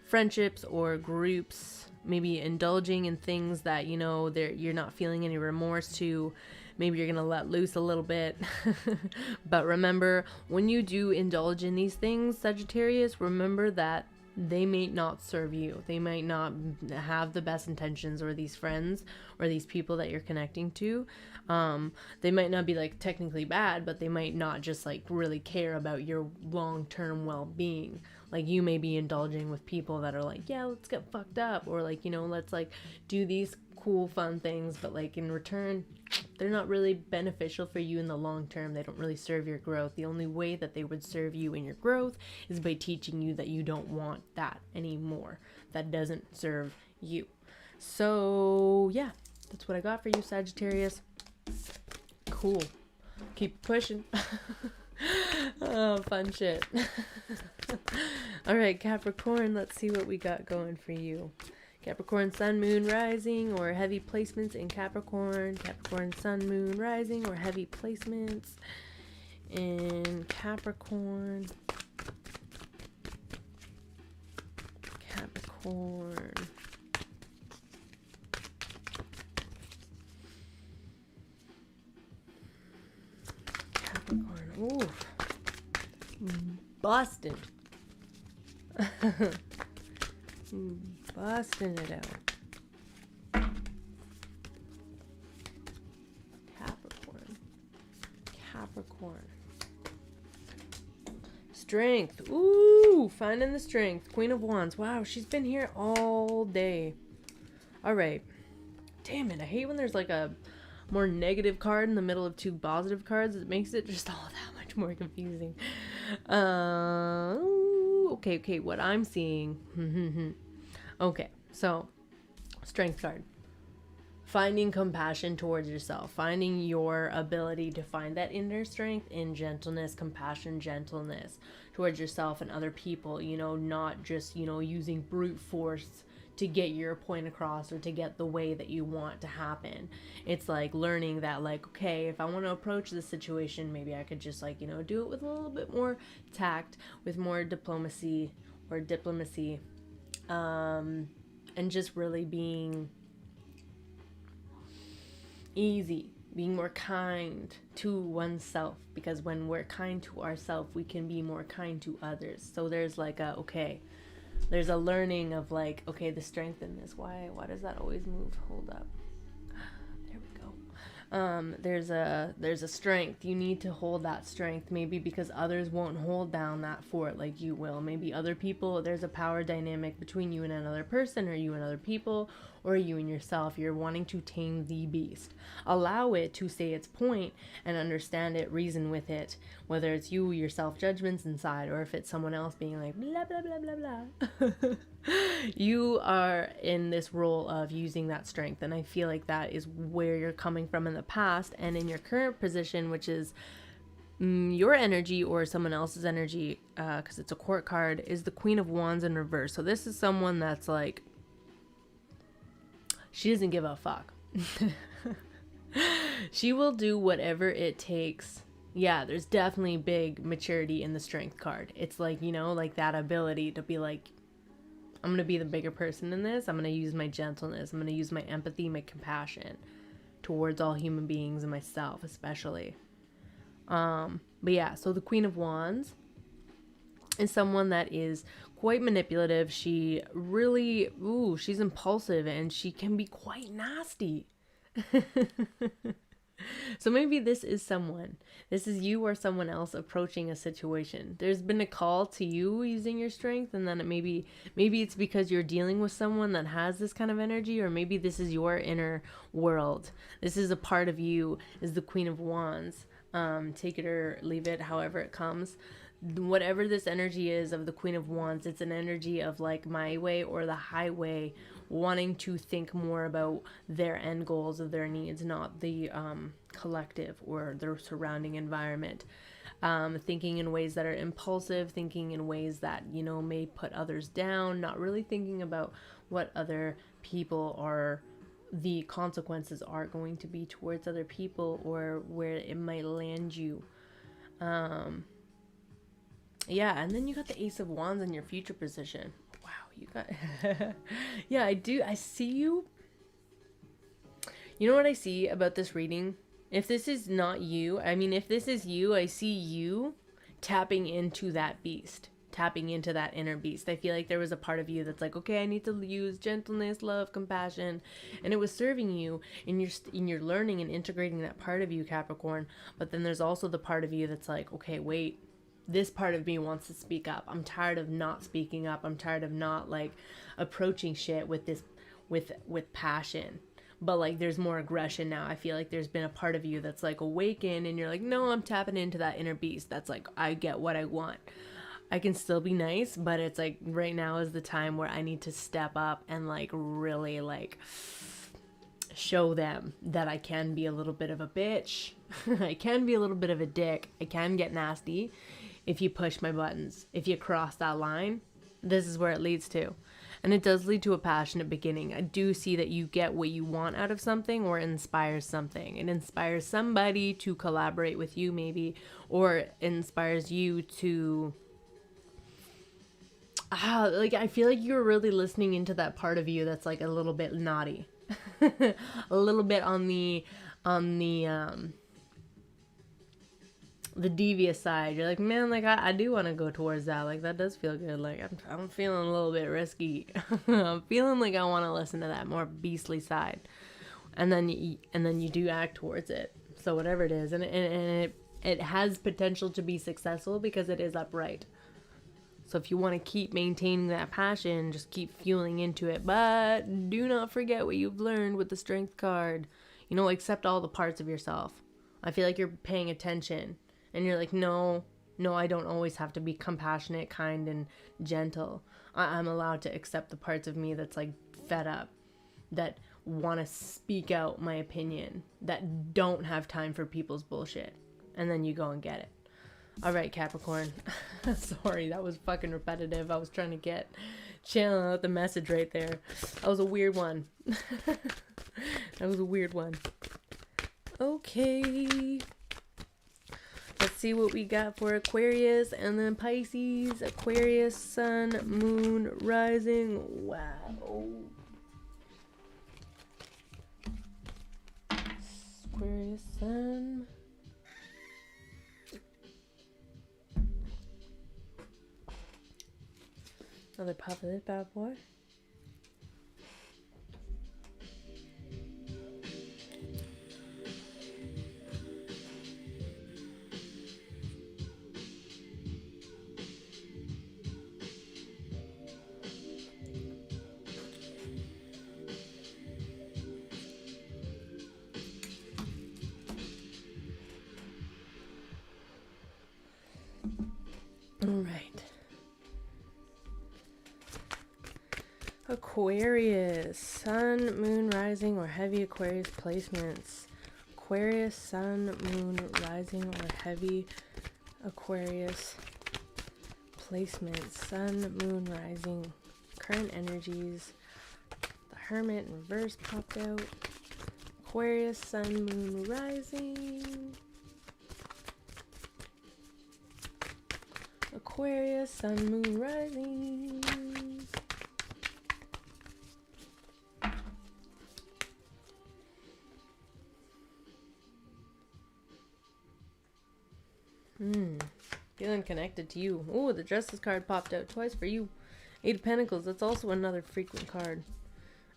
[SPEAKER 1] friendships or groups, maybe indulging in things that, you know, you're not feeling any remorse to. Maybe you're going to let loose a little bit. But remember, when you do indulge in these things, Sagittarius, remember that they may not serve you. They might not have the best intentions, or these friends or these people that you're connecting to. They might not be like technically bad, but they might not just like really care about your long-term well-being. Like you may be indulging with people that are like, yeah, let's get fucked up, or like, you know, let's like do these cool fun things, but like in return they're not really beneficial for you in the long term. They don't really serve your growth. The only way that they would serve you in your growth is by teaching you that you don't want that anymore. That doesn't serve you. So yeah, that's what I got for you, Sagittarius. Cool. Keep pushing. Oh, fun shit. All right, Capricorn, let's see what we got going for you. Capricorn, Sun, Moon, Rising, or heavy placements in Capricorn. Capricorn, Sun, Moon, Rising, or heavy placements in Capricorn. Capricorn. Capricorn. Oof. Busting. Busting it out. Capricorn. Strength. Ooh, finding the strength. Queen of Wands. Wow, she's been here all day. All right. Damn it, I hate when there's like a more negative card in the middle of two positive cards. It makes it just all that much more confusing. Okay, what I'm seeing. Okay, so strength card. Finding compassion towards yourself, finding your ability to find that inner strength in gentleness, compassion, gentleness towards yourself and other people, you know, not just, you know, using brute force to get your point across or to get the way that you want to happen. It's like learning that, like, okay, if I want to approach this situation, maybe I could just, like, you know, do it with a little bit more tact, with more diplomacy, and just really being easy, being more kind to oneself, because when we're kind to ourselves, we can be more kind to others. So there's like there's a learning of like, okay, the strength in this. Why does that always move? Hold up. There we go. There's a strength. You need to hold that strength, maybe because others won't hold down that fort like you will. Maybe other people, there's a power dynamic between you and another person, or you and other people, or you and yourself. You're wanting to tame the beast. Allow it to say its point and understand it, reason with it, whether it's you, your self-judgments inside, or if it's someone else being like, blah, blah, blah, blah, blah. You are in this role of using that strength, and I feel like that is where you're coming from in the past, and in your current position, which is your energy or someone else's energy, because it's a court card, is the Queen of Wands in reverse. So this is someone that's like, she doesn't give a fuck. She will do whatever it takes. Yeah, there's definitely big maturity in the strength card. It's like, you know, like that ability to be like, I'm going to be the bigger person in this. I'm going to use my gentleness. I'm going to use my empathy, my compassion towards all human beings and myself especially. But yeah, so the Queen of Wands is someone that is quite manipulative. She really, she's impulsive, and she can be quite nasty. So maybe this is you or someone else approaching a situation. There's been a call to you using your strength, and then maybe it's because you're dealing with someone that has this kind of energy, or maybe this is your inner world. This is a part of you, is the Queen of Wands. Take it or leave it, however it comes. whatever this energy is of the Queen of Wands, it's an energy of like my way or the highway, wanting to think more about their end goals of their needs, not the collective or their surrounding environment. Thinking in ways that are impulsive, thinking in ways that, you know, may put others down, not really thinking about what other people are, the consequences are going to be towards other people, or where it might land you. Yeah, and then you got the Ace of Wands in your future position. Wow, you got... Yeah, I see you. You know what I see about this reading? If this is not you, I mean, if this is you, I see you tapping into that beast, tapping into that inner beast. I feel like there was a part of you that's like, okay, I need to use gentleness, love, compassion, and it was serving you, and you're learning and integrating that part of you, Capricorn. But then there's also the part of you that's like, okay, wait, this part of me wants to speak up. I'm tired of not speaking up. I'm tired of not like approaching shit with this, with passion. But like there's more aggression now. I feel like there's been a part of you that's like awakened, and you're like, no, I'm tapping into that inner beast. That's like, I get what I want. I can still be nice, but it's like right now is the time where I need to step up and like really like show them that I can be a little bit of a bitch. I can be a little bit of a dick. I can get nasty if you push my buttons. If you cross that line, this is where it leads to. And it does lead to a passionate beginning. I do see that you get what you want out of something, or it inspires something. It inspires somebody to collaborate with you maybe, or it inspires you to... like I feel like you're really listening into that part of you that's like a little bit naughty. A little bit on the devious side. You're like, man, like I do want to go towards that. Like that does feel good. Like I'm feeling a little bit risky. I'm feeling like I want to listen to that more beastly side, and then you do act towards it. So whatever it is, and it has potential to be successful because it is upright. So if you want to keep maintaining that passion, just keep fueling into it. But do not forget what you've learned with the Strength card. You know, accept all the parts of yourself. I feel like you're paying attention. And you're like, no, I don't always have to be compassionate, kind, and gentle. I'm allowed to accept the parts of me that's like fed up, that want to speak out my opinion, that don't have time for people's bullshit. And then you go and get it. All right, Capricorn. Sorry, that was fucking repetitive. I was trying to channel out the message right there. That was a weird one. That was a weird one. Okay. Let's see what we got for Aquarius and then Pisces. Aquarius, Sun, Moon, Rising. Wow. Aquarius, Sun. Another pop of this bad boy. All right. Aquarius, Sun, Moon, Rising, or heavy Aquarius placements. Aquarius, Sun, Moon, Rising, or heavy Aquarius placements. Sun, Moon, Rising. Current energies. The Hermit in reverse popped out. Aquarius, Sun, Moon, Rising. Aquarius, Sun, Moon, Rising. Feeling connected to you. Oh, the Justice card popped out twice for you. Eight of Pentacles. That's also another frequent card.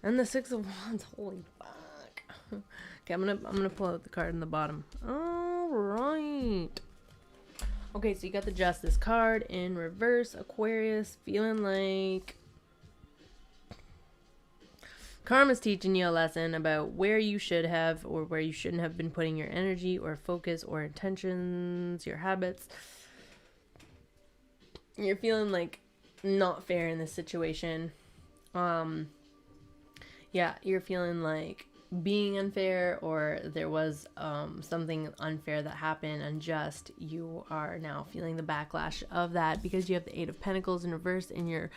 [SPEAKER 1] And the Six of Wands. Holy fuck. Okay, I'm gonna pull out the card in the bottom. All right. Okay, so you got the Justice card in reverse. Aquarius, feeling like Karma's teaching you a lesson about where you should have or where you shouldn't have been putting your energy or focus or intentions, your habits. you're feeling like not fair in this situation. Yeah, you're feeling like being unfair, or there was something unfair that happened, unjust. You are now feeling the backlash of that because you have the Eight of Pentacles in reverse in your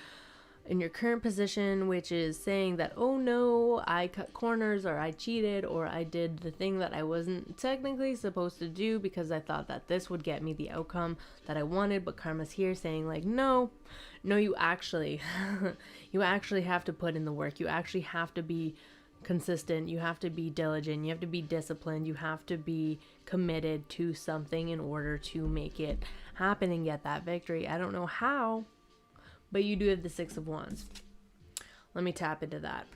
[SPEAKER 1] current position, which is saying that, oh no, I cut corners, or I cheated, or I did the thing that I wasn't technically supposed to do because I thought that this would get me the outcome that I wanted. But karma's here saying like, no, you actually you actually have to put in the work. You actually have to be consistent. You have to be diligent. You have to be disciplined. You have to be committed to something in order to make it happen and get that victory. I don't know how, but you do have the Six of Wands. Let me tap into that,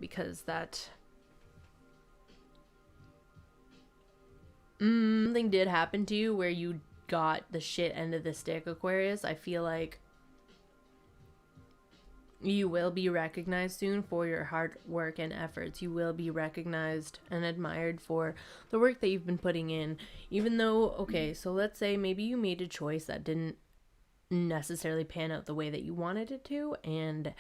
[SPEAKER 1] because that something did happen to you where you got the shit end of the stick, Aquarius. I feel like you will be recognized soon for your hard work and efforts. You will be recognized and admired for the work that you've been putting in. Even though, okay, so let's say maybe you made a choice that didn't necessarily pan out the way that you wanted it to, and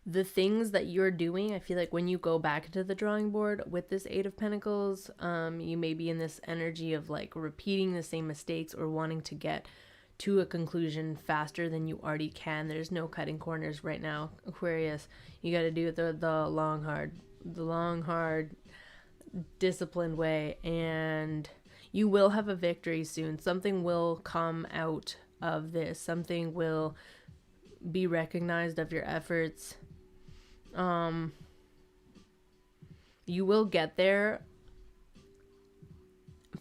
[SPEAKER 1] the things that you're doing, I feel like when you go back to the drawing board with this Eight of Pentacles, you may be in this energy of like repeating the same mistakes or wanting to get to a conclusion faster than you already can. There's no cutting corners right now, Aquarius. You got to do it the long hard disciplined way, and you will have a victory soon. Something will come out of this. Something will be recognized of your efforts. You will get there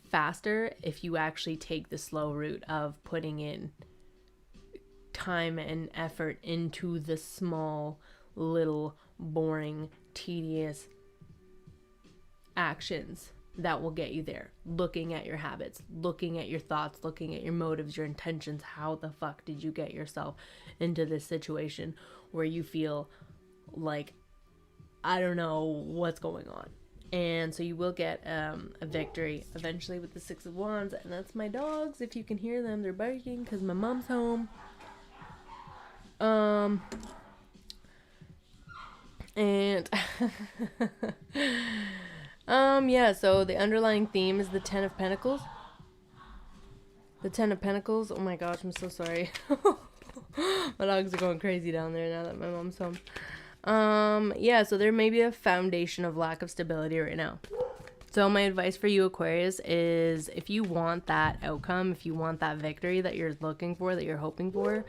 [SPEAKER 1] faster if you actually take the slow route of putting in time and effort into the small, little, boring, tedious actions that will get you there. Looking at your habits, looking at your thoughts, looking at your motives, your intentions. How the fuck did you get yourself into this situation where you feel like, I don't know what's going on? And so you will get a victory eventually with the Six of Wands. And that's my dogs. If you can hear them, they're barking because my mom's home. And yeah, so the underlying theme is the Ten of Pentacles. The Ten of Pentacles. Oh my gosh, I'm so sorry. My dogs are going crazy down there now that my mom's home. Yeah, so there may be a foundation of lack of stability right now. So my advice for you, Aquarius, is if you want that outcome, if you want that victory that you're looking for, that you're hoping for,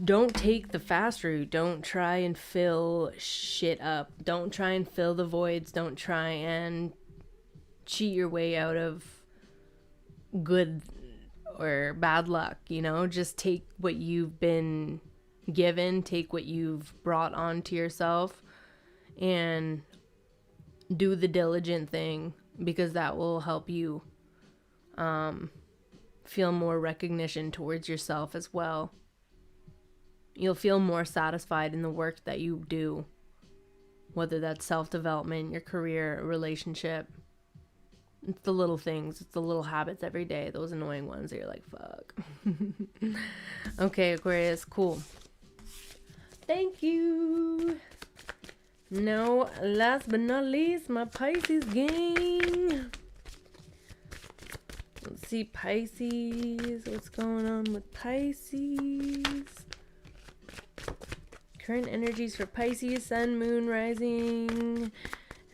[SPEAKER 1] don't take the fast route. Don't try and fill shit up. Don't try and fill the voids. Don't try and cheat your way out of good or bad luck, you know? Just take what you've been given, take what you've brought onto yourself, and do the diligent thing, because that will help you feel more recognition towards yourself as well. You'll feel more satisfied in the work that you do, whether that's self-development, your career, relationship. It's the little things. It's the little habits every day. Those annoying ones that you're like, fuck. Okay, Aquarius, cool. Thank you. Now, last but not least, my Pisces gang. Let's see, Pisces. What's going on with Pisces? Current energies for Pisces, Sun, Moon, Rising,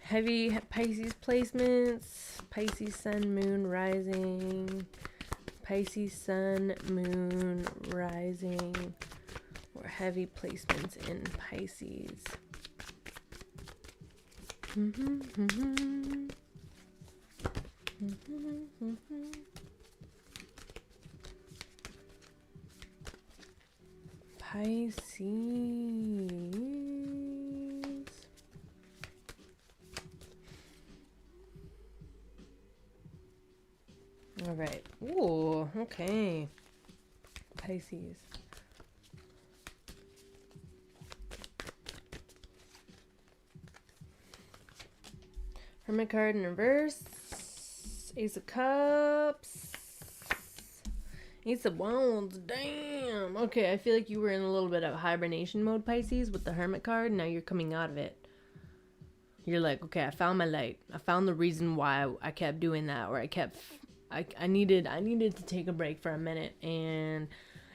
[SPEAKER 1] heavy Pisces placements, Pisces, Sun, Moon, Rising, Pisces, Sun, Moon, Rising, or heavy placements in Pisces. Pisces. All right. Ooh, okay. Pisces. Hermit card in reverse. Ace of Cups. Ace of Wands. Damn. Okay, I feel like you were in a little bit of hibernation mode, Pisces, with the Hermit card. Now you're coming out of it. You're like, okay, I found my light. I found the reason why I kept doing that, or I needed to take a break for a minute and,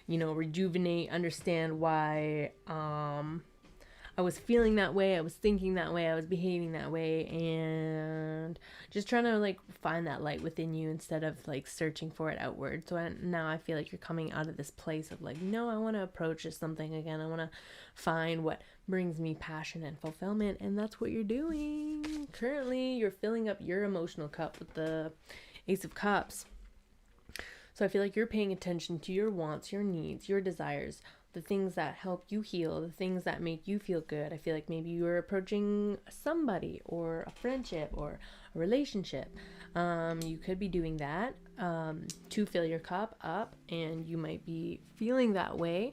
[SPEAKER 1] you know, rejuvenate, understand why I was feeling that way, I was thinking that way, I was behaving that way, and just trying to like find that light within you instead of like searching for it outward. So now I feel like you're coming out of this place of like, no, I want to approach something again. I want to find what brings me passion and fulfillment, and that's what you're doing. Currently, you're filling up your emotional cup with the Ace of Cups. So I feel like you're paying attention to your wants, your needs, your desires, the things that help you heal, the things that make you feel good. I feel like maybe you're approaching somebody or a friendship or a relationship. You could be doing that to fill your cup up, and you might be feeling that way.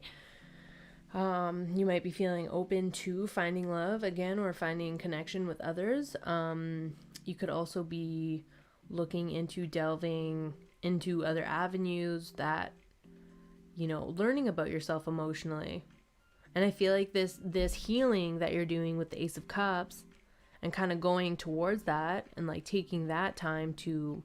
[SPEAKER 1] You might be feeling open to finding love again or finding connection with others. You could also be looking into delving into other avenues that, you know, learning about yourself emotionally. And I feel like this healing that you're doing with the Ace of Cups and kind of going towards that and like taking that time to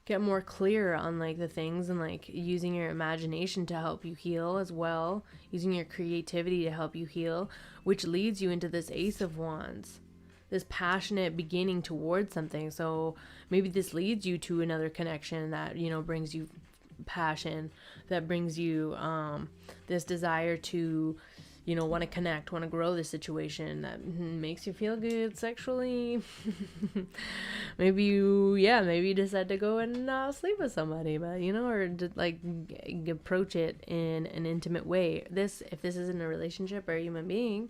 [SPEAKER 1] get more clear on like the things, and like using your imagination to help you heal as well, using your creativity to help you heal, which leads you into this Ace of Wands, this passionate beginning towards something. So maybe this leads you to another connection that, you know, brings you passion, that brings you this desire to, you know, want to connect, want to grow the situation, that makes you feel good sexually. maybe you decide to go and sleep with somebody, but you know, or to like approach it in an intimate way. If this isn't a relationship or a human being,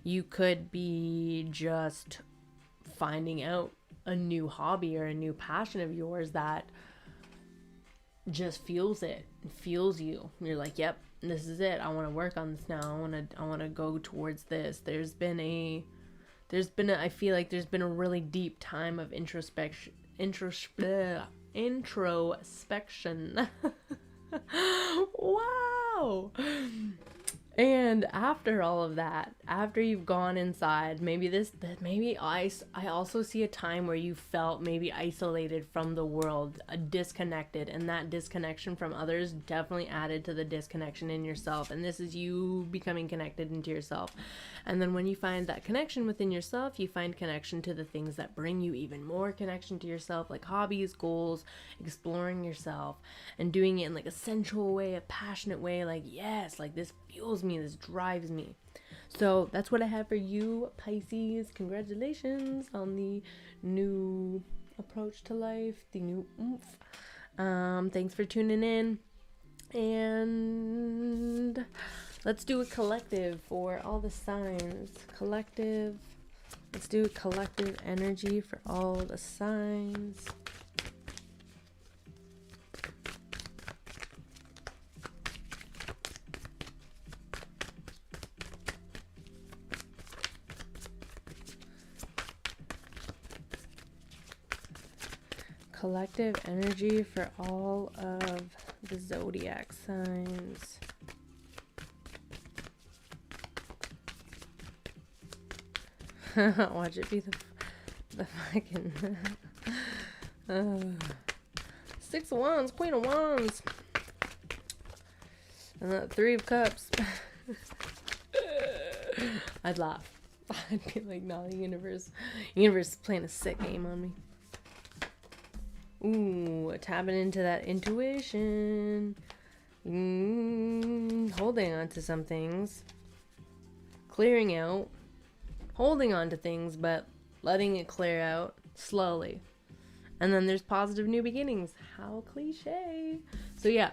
[SPEAKER 1] you could be just finding out a new hobby or a new passion of yours that just feels you. You're like, yep, this is it. I want to work on this now. I want to go towards this. I feel like there's been a really deep time of introspection. Wow. And after all of that, after you've gone inside, maybe I also see a time where you felt maybe isolated from the world, disconnected, and that disconnection from others definitely added to the disconnection in yourself. And this is you becoming connected into yourself. And then when you find that connection within yourself, you find connection to the things that bring you even more connection to yourself, like hobbies, goals, exploring yourself, and doing it in like a sensual way, a passionate way, like, yes, like this fuels me, this drives me. So that's what I have for you, Pisces. Congratulations on the new approach to life, the new oomph. Thanks for tuning in, and let's do a collective for all the signs. Let's do a collective energy for all the signs. Collective energy for all of the zodiac signs. Watch it be the fucking 6 of Wands, Queen of Wands, and the 3 of Cups. I'd laugh. I'd be like, nah, the universe is playing a sick game on me. Ooh, tapping into that intuition. Holding on to some things. Clearing out. Holding on to things, but letting it clear out slowly. And then there's positive new beginnings. How cliche. So yeah,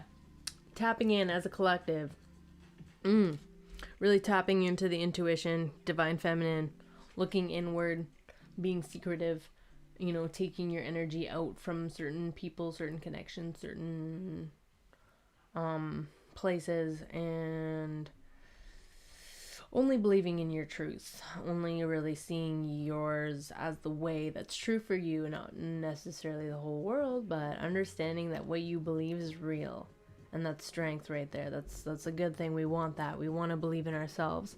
[SPEAKER 1] tapping in as a collective. Really tapping into the intuition, divine feminine, looking inward, being secretive. You know, taking your energy out from certain people, certain connections, certain places, and only believing in your truth, only really seeing yours as the way that's true for you, not necessarily the whole world, but understanding that what you believe is real. And that's strength right there. That's a good thing. We want that. We want to believe in ourselves.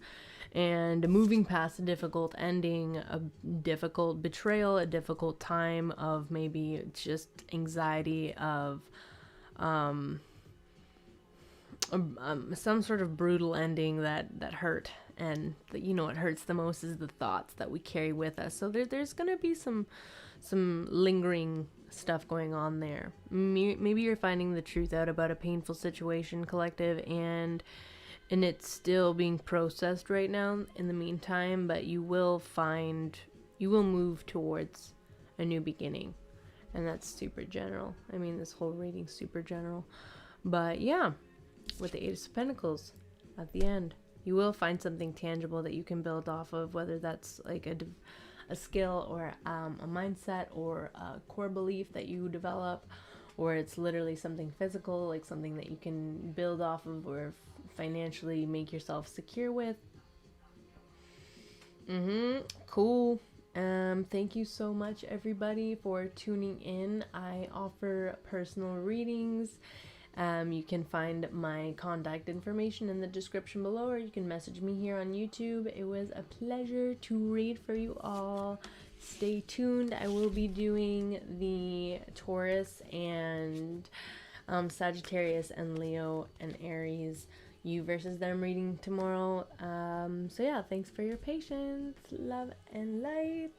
[SPEAKER 1] And moving past a difficult ending, a difficult betrayal, a difficult time of maybe just anxiety of some sort of brutal ending that hurt. And what hurts the most is the thoughts that we carry with us. So there's gonna be some lingering stuff going on there. Maybe you're finding the truth out about a painful situation, collective, and it's still being processed right now in the meantime, but you will move towards a new beginning. And that's super general. I mean, this whole reading's super general. But yeah, with the Eight of Pentacles at the end, you will find something tangible that you can build off of, whether that's like a skill or a mindset or a core belief that you develop, or it's literally something physical, like something that you can build off of or financially make yourself secure with. Cool. Thank you so much, everybody, for tuning in. I offer personal readings. You can find my contact information in the description below, or you can message me here on YouTube. It was a pleasure to read for you all. Stay tuned. I will be doing the Taurus and Sagittarius and Leo and Aries, you versus them reading tomorrow. So yeah, thanks for your patience. Love and light.